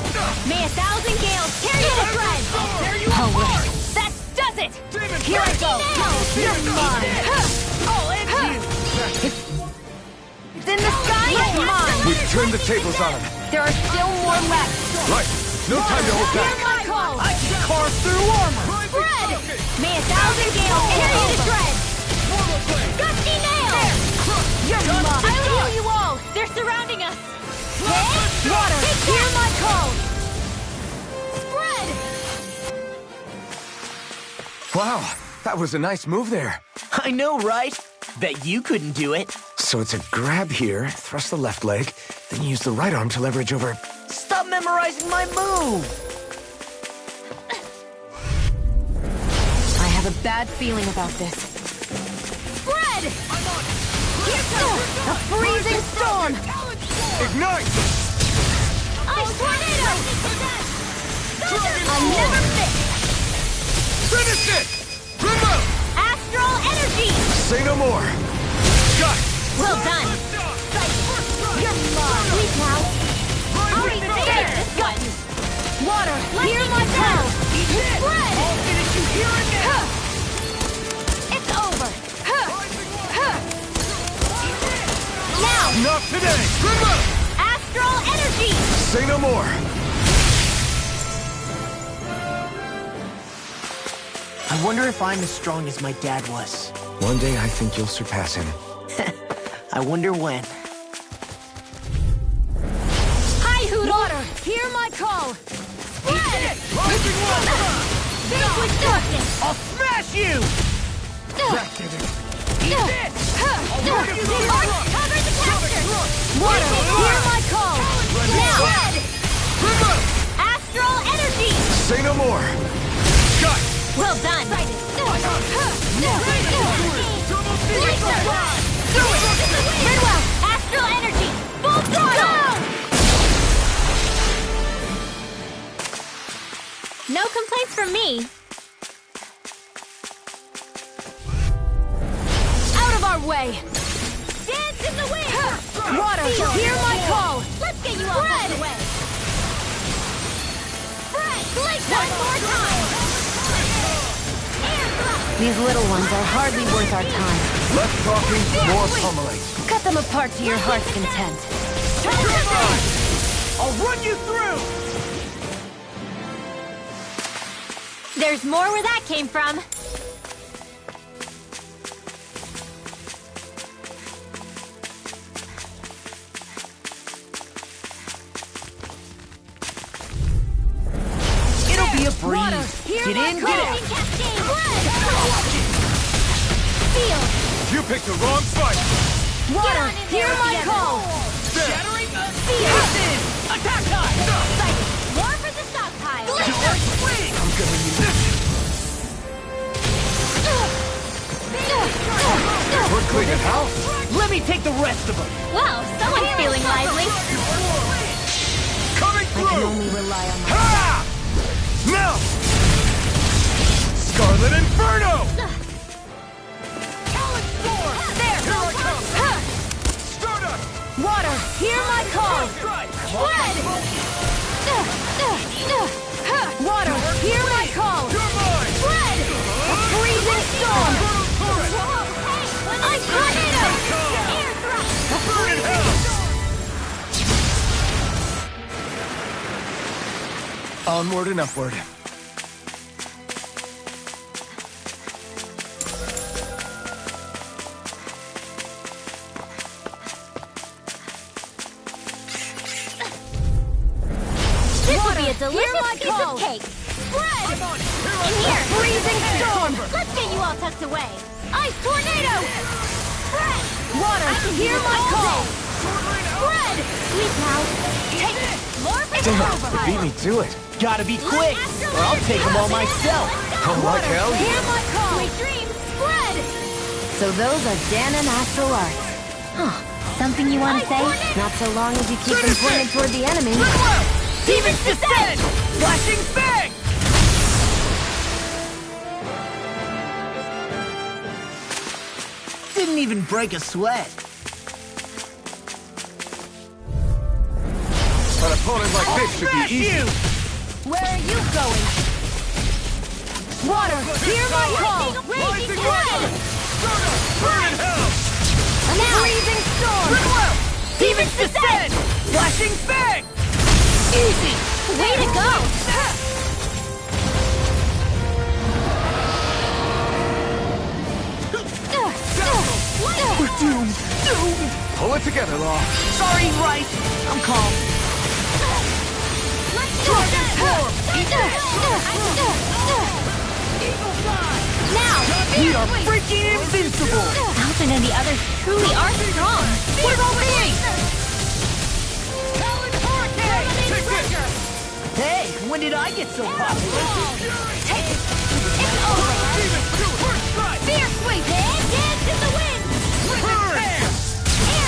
May 1,000 gales carry the thread! There you Oh, are! wait. That does it! Demon Here I go! You're mine! I'll end you! It's in the sky, it's mine! We've turned the tables on him. There are still more left! Right, no time to hold Hear back. my call! I can carve through armor! Spread! May 1,000 gales carry the thread! Gusty nails! You're mine! I'll heal you all! They're surrounding us! Water, hear my call! Spread! Wow, that was a nice move there. I know, right? Bet you couldn't do it. So it's a grab here, thrust the left leg, then use the right arm to leverage over... Stop memorizing my move! I have a bad feeling about this. Spread! A freezing storm! Ignite! Ice tornado! I never miss! Finish it! Remote! Astral energy! Say no more! Got it! Well done. You're mine! Weak now! I'll be there! Water, hear my call! Spread! I'll finish you here and now! It's over! Now! Not today! Remote! Astral energy! Say no more! I wonder if I'm as strong as my dad was. One day I think you'll surpass him. I wonder when. Hi, Hoodle! Water, hear my call! Spread! Vanquish darkness! I'll smash you! Arch, cover the caster! Water, hear my call! Now! Remote! Astral energy! Say no more! Got it! Well done. Midwell! Astral energy! Full throttle! No complaints from me. Out of our way! Dance in the wind! Water, hear my call! Let's get you all out of the way. Blake, one more time! These little ones are hardly worth our time. Less talking, more pummeling. Cut them apart to your heart's content. I'll run you through! There's more where that came from. It'll be a breeze. Get in, get out. You picked the wrong fight! Water, hear my call! Shattering Pieces! Attack time! More for the stockpile. Swing! I'm gonna need this. We're cleaning house! Let me take the rest of them. Well, someone's feeling lively. Coming I can through! only rely on my... Ha! Now! Scarlet Inferno! Water, hear my call! Spread! Water, hear my call! Spread! A freezing storm! Ice tornado! Air thrust! Onward and upward. This will be a delicious piece call. of cake. Spread! In here. Freezing storm! Let's get you all tucked away. Ice tornado! Spread. Water, hear my call! Spread! Sweet now. Take it. More for the Damn, over. they beat me to it. Gotta be quick, or I'll take them all myself. I'm like hell. Hear my call! Sweet dreams. Spread! So those are Dan and Astral Arts. Something you want to say? Not so long as you keep them pointed toward the enemy. Demon's Descent! Flashing Fang! Didn't even break a sweat. An opponent like this should be easy. Where are you going? Water, hear my call! Rising Spread! Burn in hell! A freezing storm! Demon's Descent! Flashing Fang! Easy! Way to go. We're doomed! Doomed! Pull it together, Law. Sorry, right. I'm calm. Now! We are freaking invincible! Alvin and the others truly are strong. What about me? Hey, when did I get so popular? It's over! Fierce sweep! Dance in the wind! Burn! Air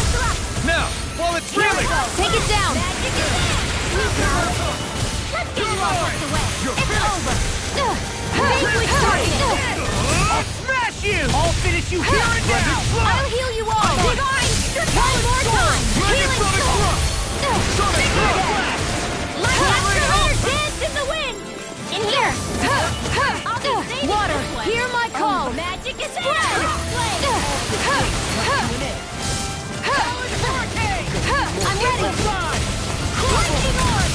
finish you here and now! I'll heal you all! Divine! One more time! Healing storm! Lightning dance in the wind! In here! Water, hear my call! Magic is spread! I'm ready! Lightning orb!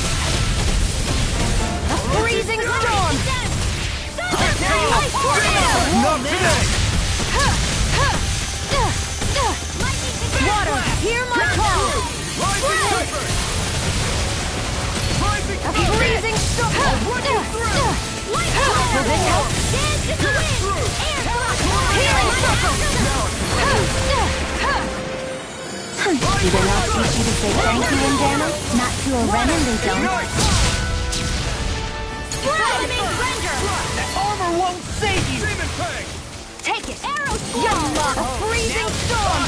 A freezing storm! Ice tornado! Not today! Water, hear my call! A freezing storm! Will this help? Dance in the wind! Healing circle! Do they not teach you to say thank you, Indana? Not to a Renan, they don't. Flaming render! That armor won't save you! Demon Fang! Take it! Arrow storm! A freezing storm!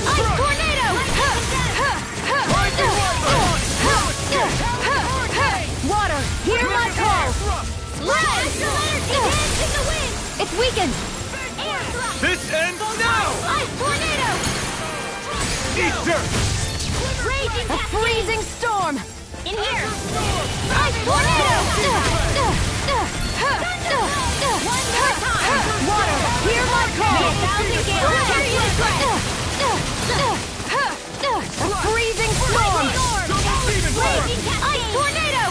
Ice tornado! Water, hear my call! Dance in the wind! It's weakened! Air thrust! This ends now! Ice tornado! Eat dirt! Raging a freezing storm! In here! Ice tornado! One more time! Water, hear my call! A thousand gales carry you a freezing storm! Raging ice tornado!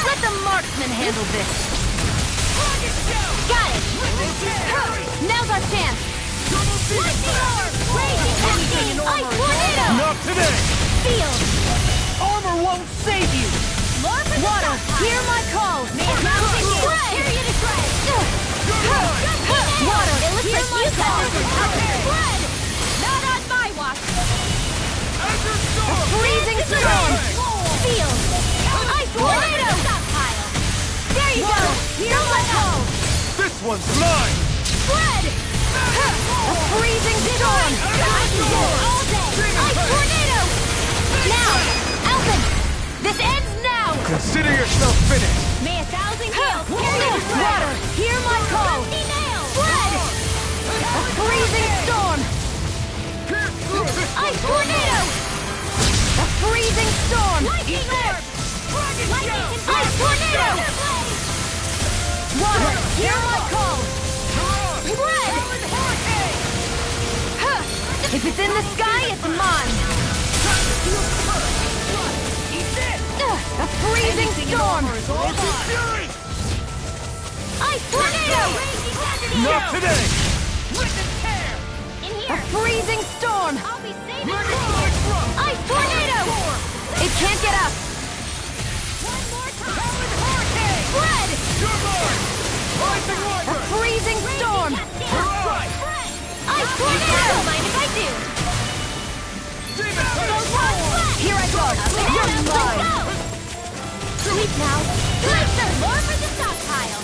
Let the marksman handle this! Got it! Now's our chance! Lightning orb! Raging cascade! Ice tornado! Not today! Field! Armor won't save you! Water, hear my call! Carry it a shred! Water, hear my call! Spread! Not on my watch! A freezing storm! Field! Ice tornado! There you go! Hear my call! This one's mine! Spread! A freezing storm! All day! Ice tornado! Now! Alphen! This ends now! Consider yourself finished! May a thousand gales carry you! Water, hear my call! Spread! A freezing storm! Ice tornado! A freezing storm! Lightning orb! Ice tornado! Water, hear my call! Spread! If it's in the sky, it's mine! A freezing storm! Ice tornado! Not today! A freezing storm! I'll be saving Ice tornado! It can't get up! One more time! Spread! A freezing storm! Ice tornado! Don't mind if I do! Here I go! You're mine! Sleep now! Blaster! More for the stockpile!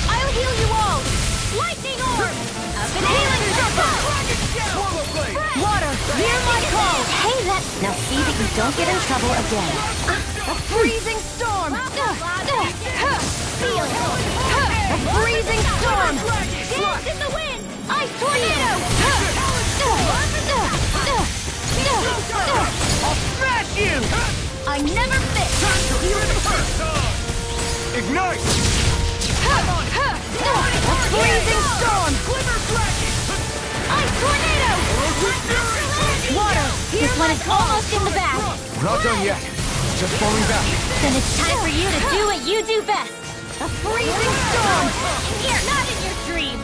I'll heal you all! Lightning orb! An healing circle! Water! Hear my call! Hey, that... Now see that you don't get in trouble again. A freezing storm! Feel it! A freezing storm! Dance in the wind! Ice tornado! I'll smash you! I never miss! Ignite! A freezing storm! Ice tornado! Water! This one is almost in the bag! We're not done yet. Just falling back. Then it's time for you to do what you do best. A freezing storm! Here, not in your dreams.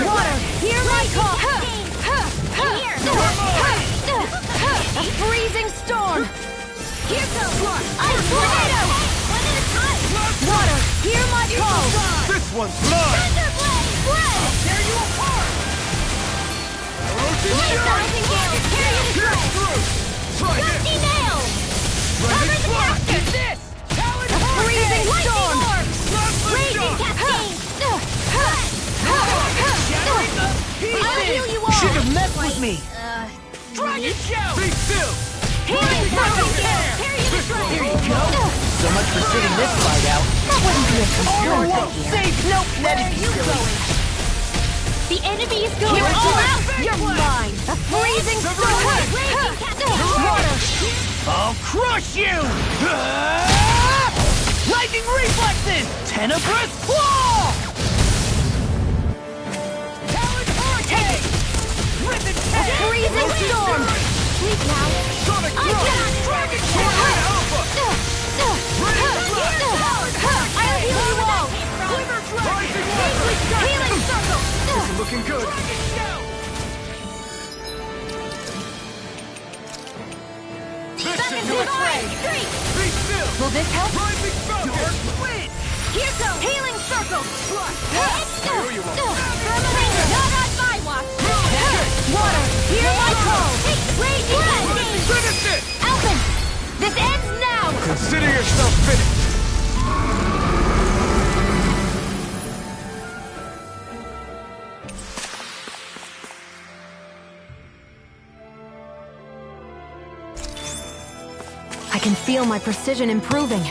Water! Hear my call! A freezing storm! Here goes! Ice tornado! One at a time! Water! Hear my call! This one's mine! Thunderblade! Spread! I'll tear you apart! Thousand gales! Carry it a shred! Dusty nail! Cover the caster! A freezing storm! Raging cascade! I'll heal you all! Should have messed with me! Dragon shell! Be still! Healing thousand gales! Carry it a shred! There you go! So much for sitting this fight out. That wouldn't be a concern won't here. save. Nope, that Where are is you silly. going? The enemy is going You're all out! You're mine! A freezing storm! Water! I'll crush you! Lightning reflexes! Tenebrous claw! Talon hurricane! Rip and A freezing storm! Sleep now! Sonic I Thrust! got it! Dragon Tornado Alpha! I'll heal you all! Rising Weapon! Healing circle! This is looking good. Back into the fray! Be still! Will this help? Rising Falcon! Win! Here goes! Healing circle! Here you are. Thermalaser! Not on my watch! Water! Hear my call! Raging lightning! Finish it! Alphen! This ends now! Consider yourself finished. I can feel my precision improving.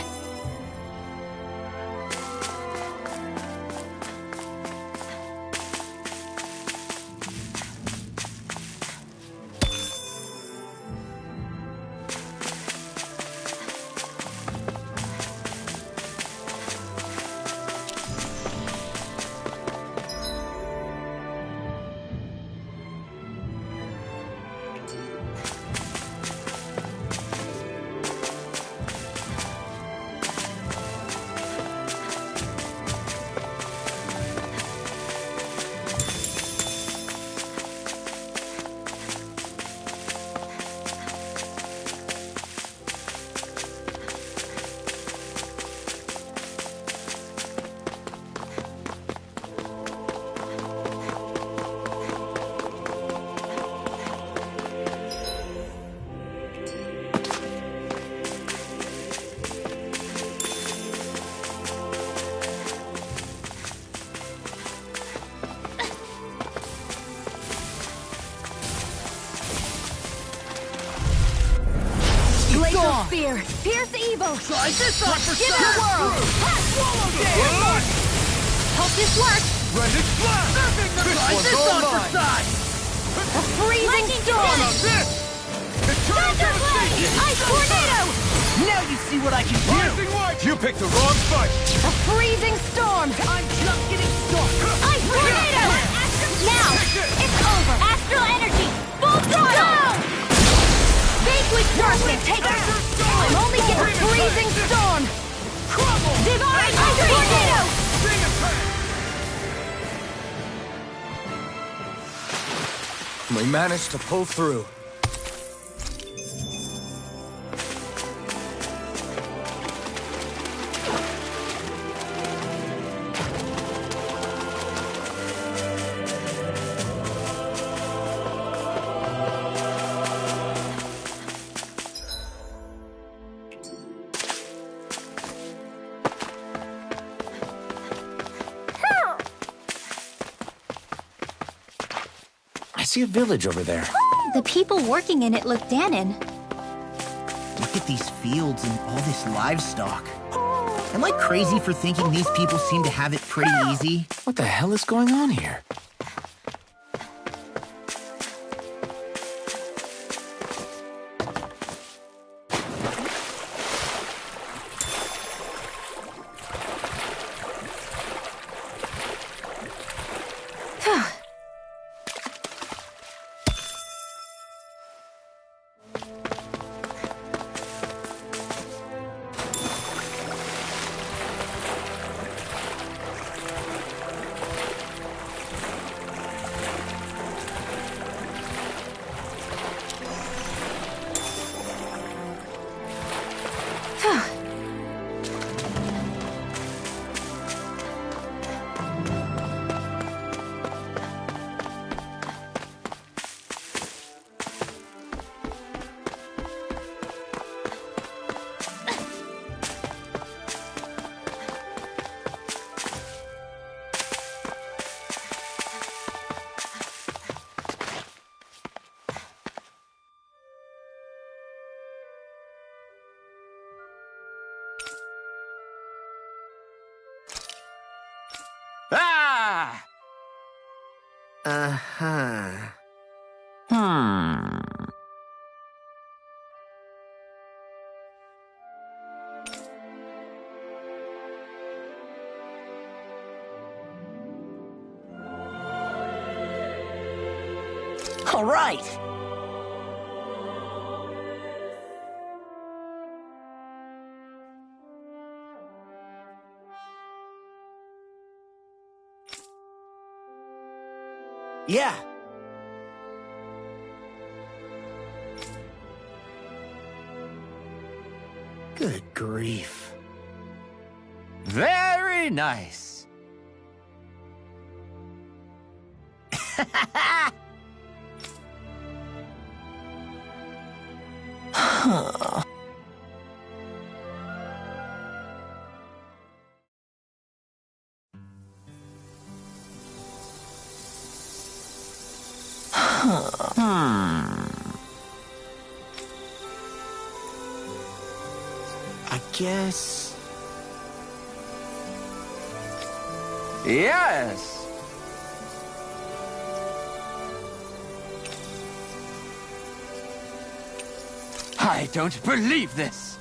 Glacial Spear! Pierce evil! Try this on for Give it a size! whirl! Swallow damage! Hope this works! Rended Blast! Try This this one's on all for mine. size! A freezing storm! Now this! Eternal Devastation! Ice tornado! Now you see what I can do! Rising White! You picked the wrong fight! A freezing storm! I'm just getting started! Ice tornado! Now! It's over! Astral energy! Full throttle! Vanquish Darkness! Take it! I'm only getting freezing storm! Crumble! Divine Ice tornado! Sting attack! We managed to pull through. I see a village over there. The people working in it look Dahnan. Look at these fields and all this livestock. Am I crazy for thinking these people seem to have it pretty easy? What the hell is going on here? Uh-huh. All right! Yeah. Good grief. Very nice. Huh. I guess... Yes. I don't believe this.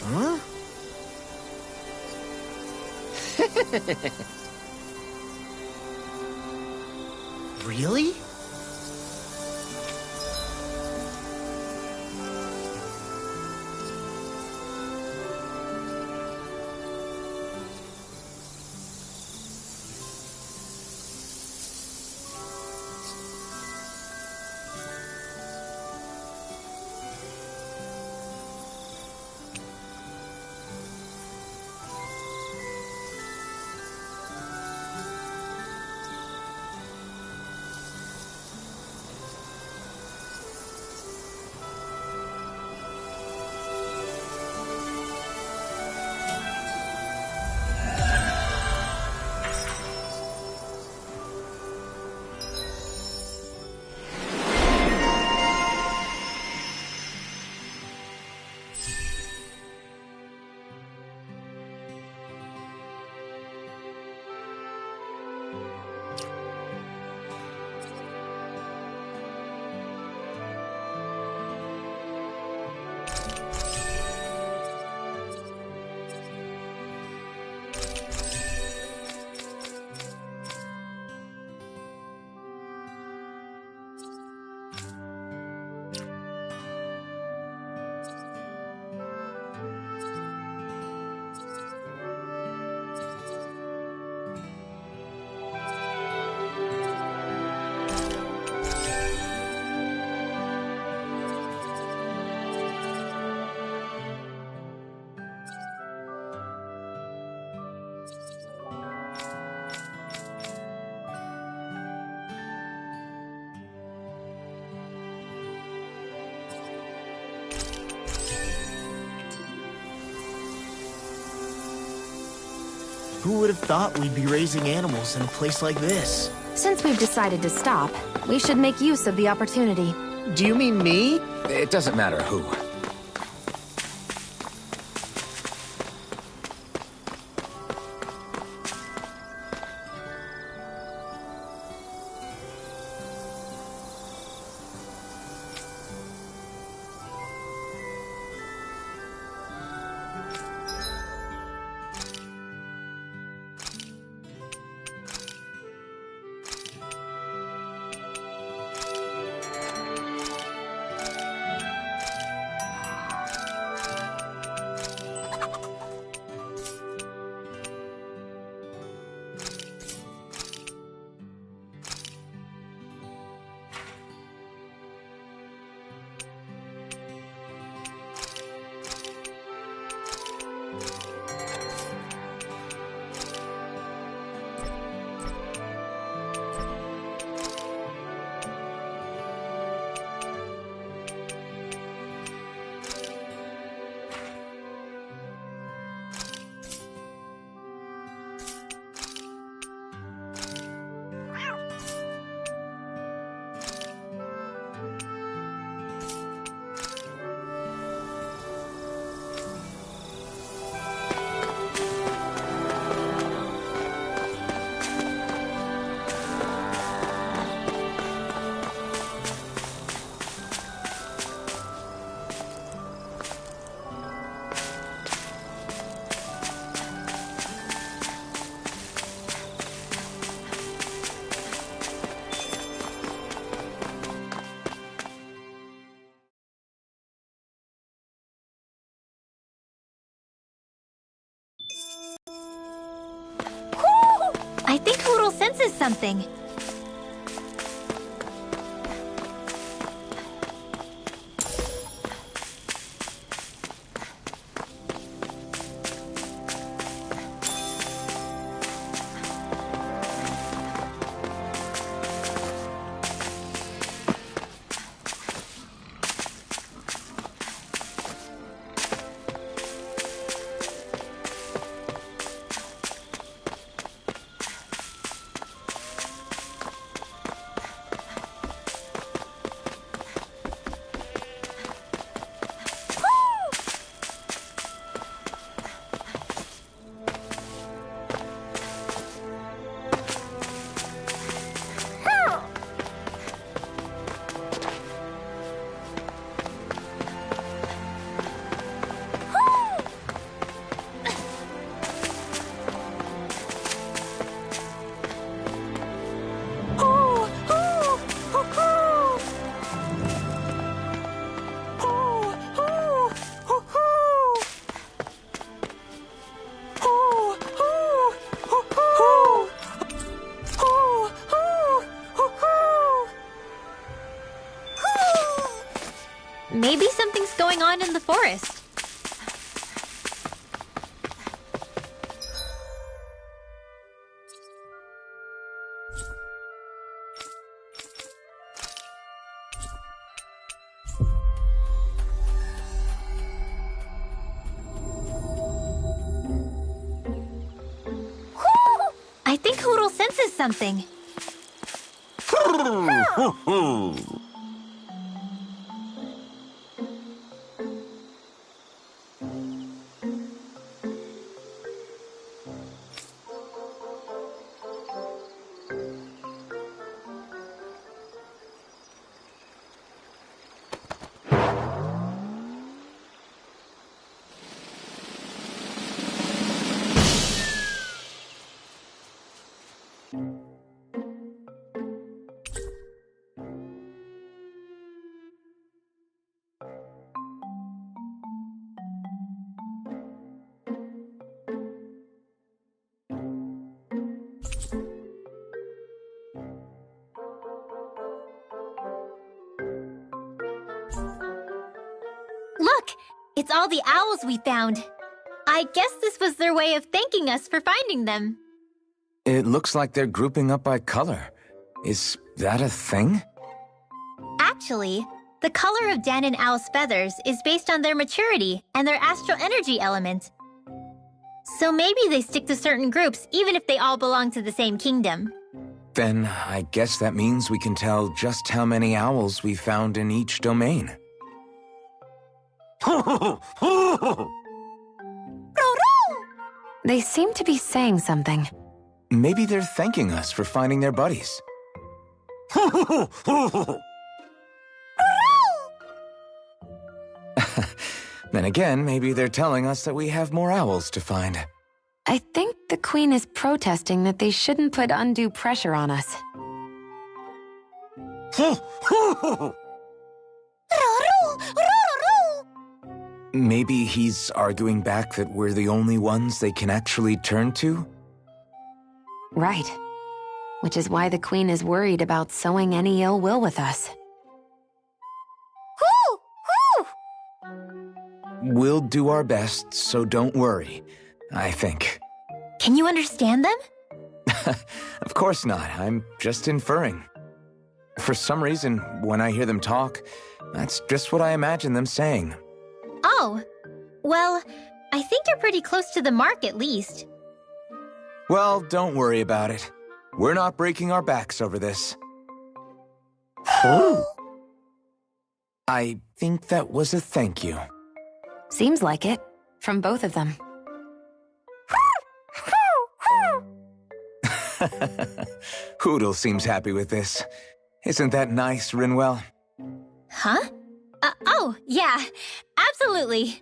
Huh? Really? Who would have thought we'd be raising animals in a place like this? Since we've decided to stop, we should make use of the opportunity. Do you mean me? It doesn't matter who. I think Hootle senses something. Maybe something's going on in the forest. I think Hootle senses something. Look! It's all the owls we found. I guess this was their way of thanking us for finding them. It looks like they're grouping up by color. Is that a thing? Actually, the color of Dan and Owl's feathers is based on their maturity and their astral energy element. So maybe they stick to certain groups even if they all belong to the same kingdom. Then I guess that means we can tell just how many owls we found in each domain. They seem to be saying something. Maybe they're thanking us for finding their buddies. Then again, maybe they're telling us that we have more owls to find. I think the Queen is protesting that they shouldn't put undue pressure on us. Maybe he's arguing back that we're the only ones they can actually turn to? Right. Which is why the Queen is worried about sowing any ill will with us. We'll do our best, so don't worry, I think. Can you understand them? Of course not, I'm just inferring. For some reason, when I hear them talk, that's just what I imagine them saying. Oh, well, I think you're pretty close to the mark at least. Well, don't worry about it. We're not breaking our backs over this. I think that was a thank you. Seems like it, from both of them. Hootle seems happy with this. Isn't that nice, Rinwell? Huh? Oh, yeah, absolutely.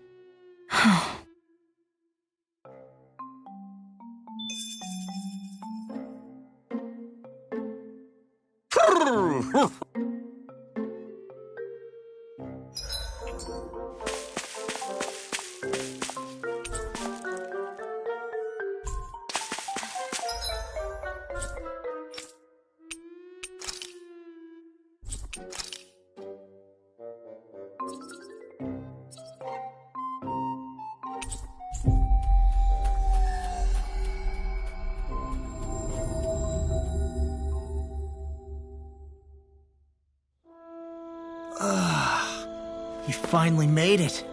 You finally made it.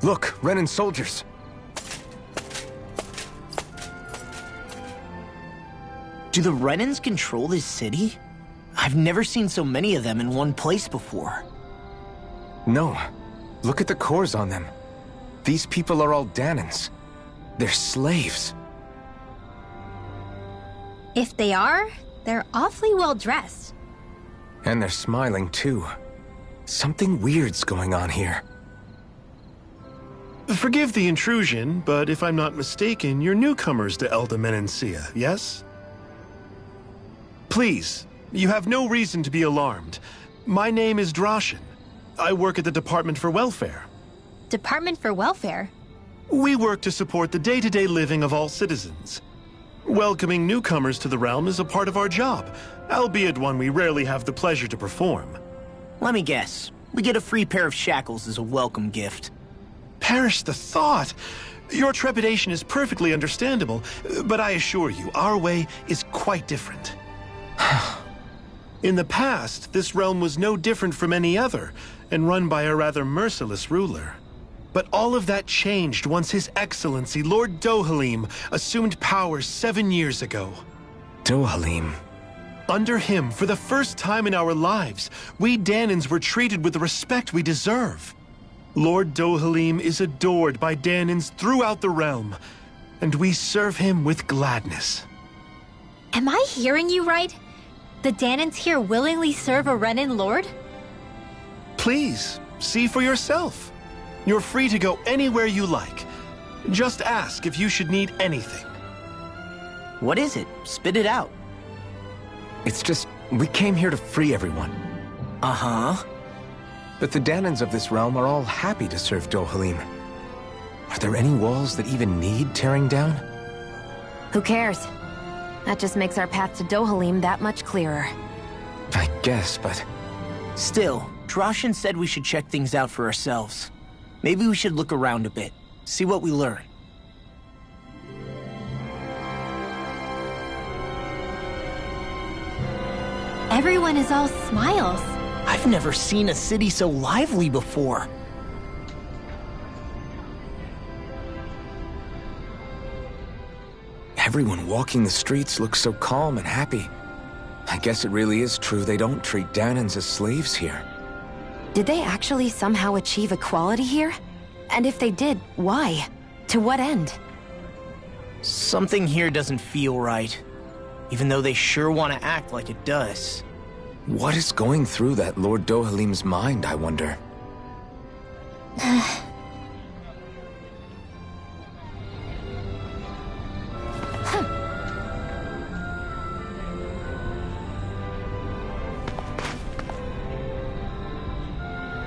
Look, Renan soldiers. Do the Renans control this city? I've never seen so many of them in one place before. No. Look at the cores on them. These people are all Dahnans. They're slaves. If they are, they're awfully well dressed. And they're smiling too. Something weird's going on here. Forgive the intrusion, but if I'm not mistaken, you're newcomers to Elde Menancia, yes? Please, you have no reason to be alarmed. My name is Drashin. I work at the Department for Welfare. Department for Welfare? We work to support the day-to-day living of all citizens. Welcoming newcomers to the realm is a part of our job, albeit one we rarely have the pleasure to perform. Let me guess. We get a free pair of shackles as a welcome gift. Perish the thought! Your trepidation is perfectly understandable, but I assure you, our way is quite different. In the past, this realm was no different from any other, and run by a rather merciless ruler. But all of that changed once His Excellency, Lord Dohalim, assumed power 7 years ago. Dohalim. Under him, for the first time in our lives, we Dahnans were treated with the respect we deserve. Lord Dohalim is adored by Dahnans throughout the realm, and we serve him with gladness. Am I hearing you right? The Dahnans here willingly serve a Renan lord? Please, see for yourself. You're free to go anywhere you like. Just ask if you should need anything. What is it? Spit it out. It's just, we came here to free everyone. Uh-huh. But the Dahnans of this realm are all happy to serve Dohalim. Are there any walls that even need tearing down? Who cares? That just makes our path to Dohalim that much clearer. I guess, but... Still, Drashin said we should check things out for ourselves. Maybe we should look around a bit, see what we learn. Everyone is all smiles. I've never seen a city so lively before. Everyone walking the streets looks so calm and happy. I guess it really is true they don't treat Dahnans as slaves here. Did they actually somehow achieve equality here? And if they did, why? To what end? Something here doesn't feel right, even though they sure want to act like it does. What is going through that Lord Dohalim's mind, I wonder?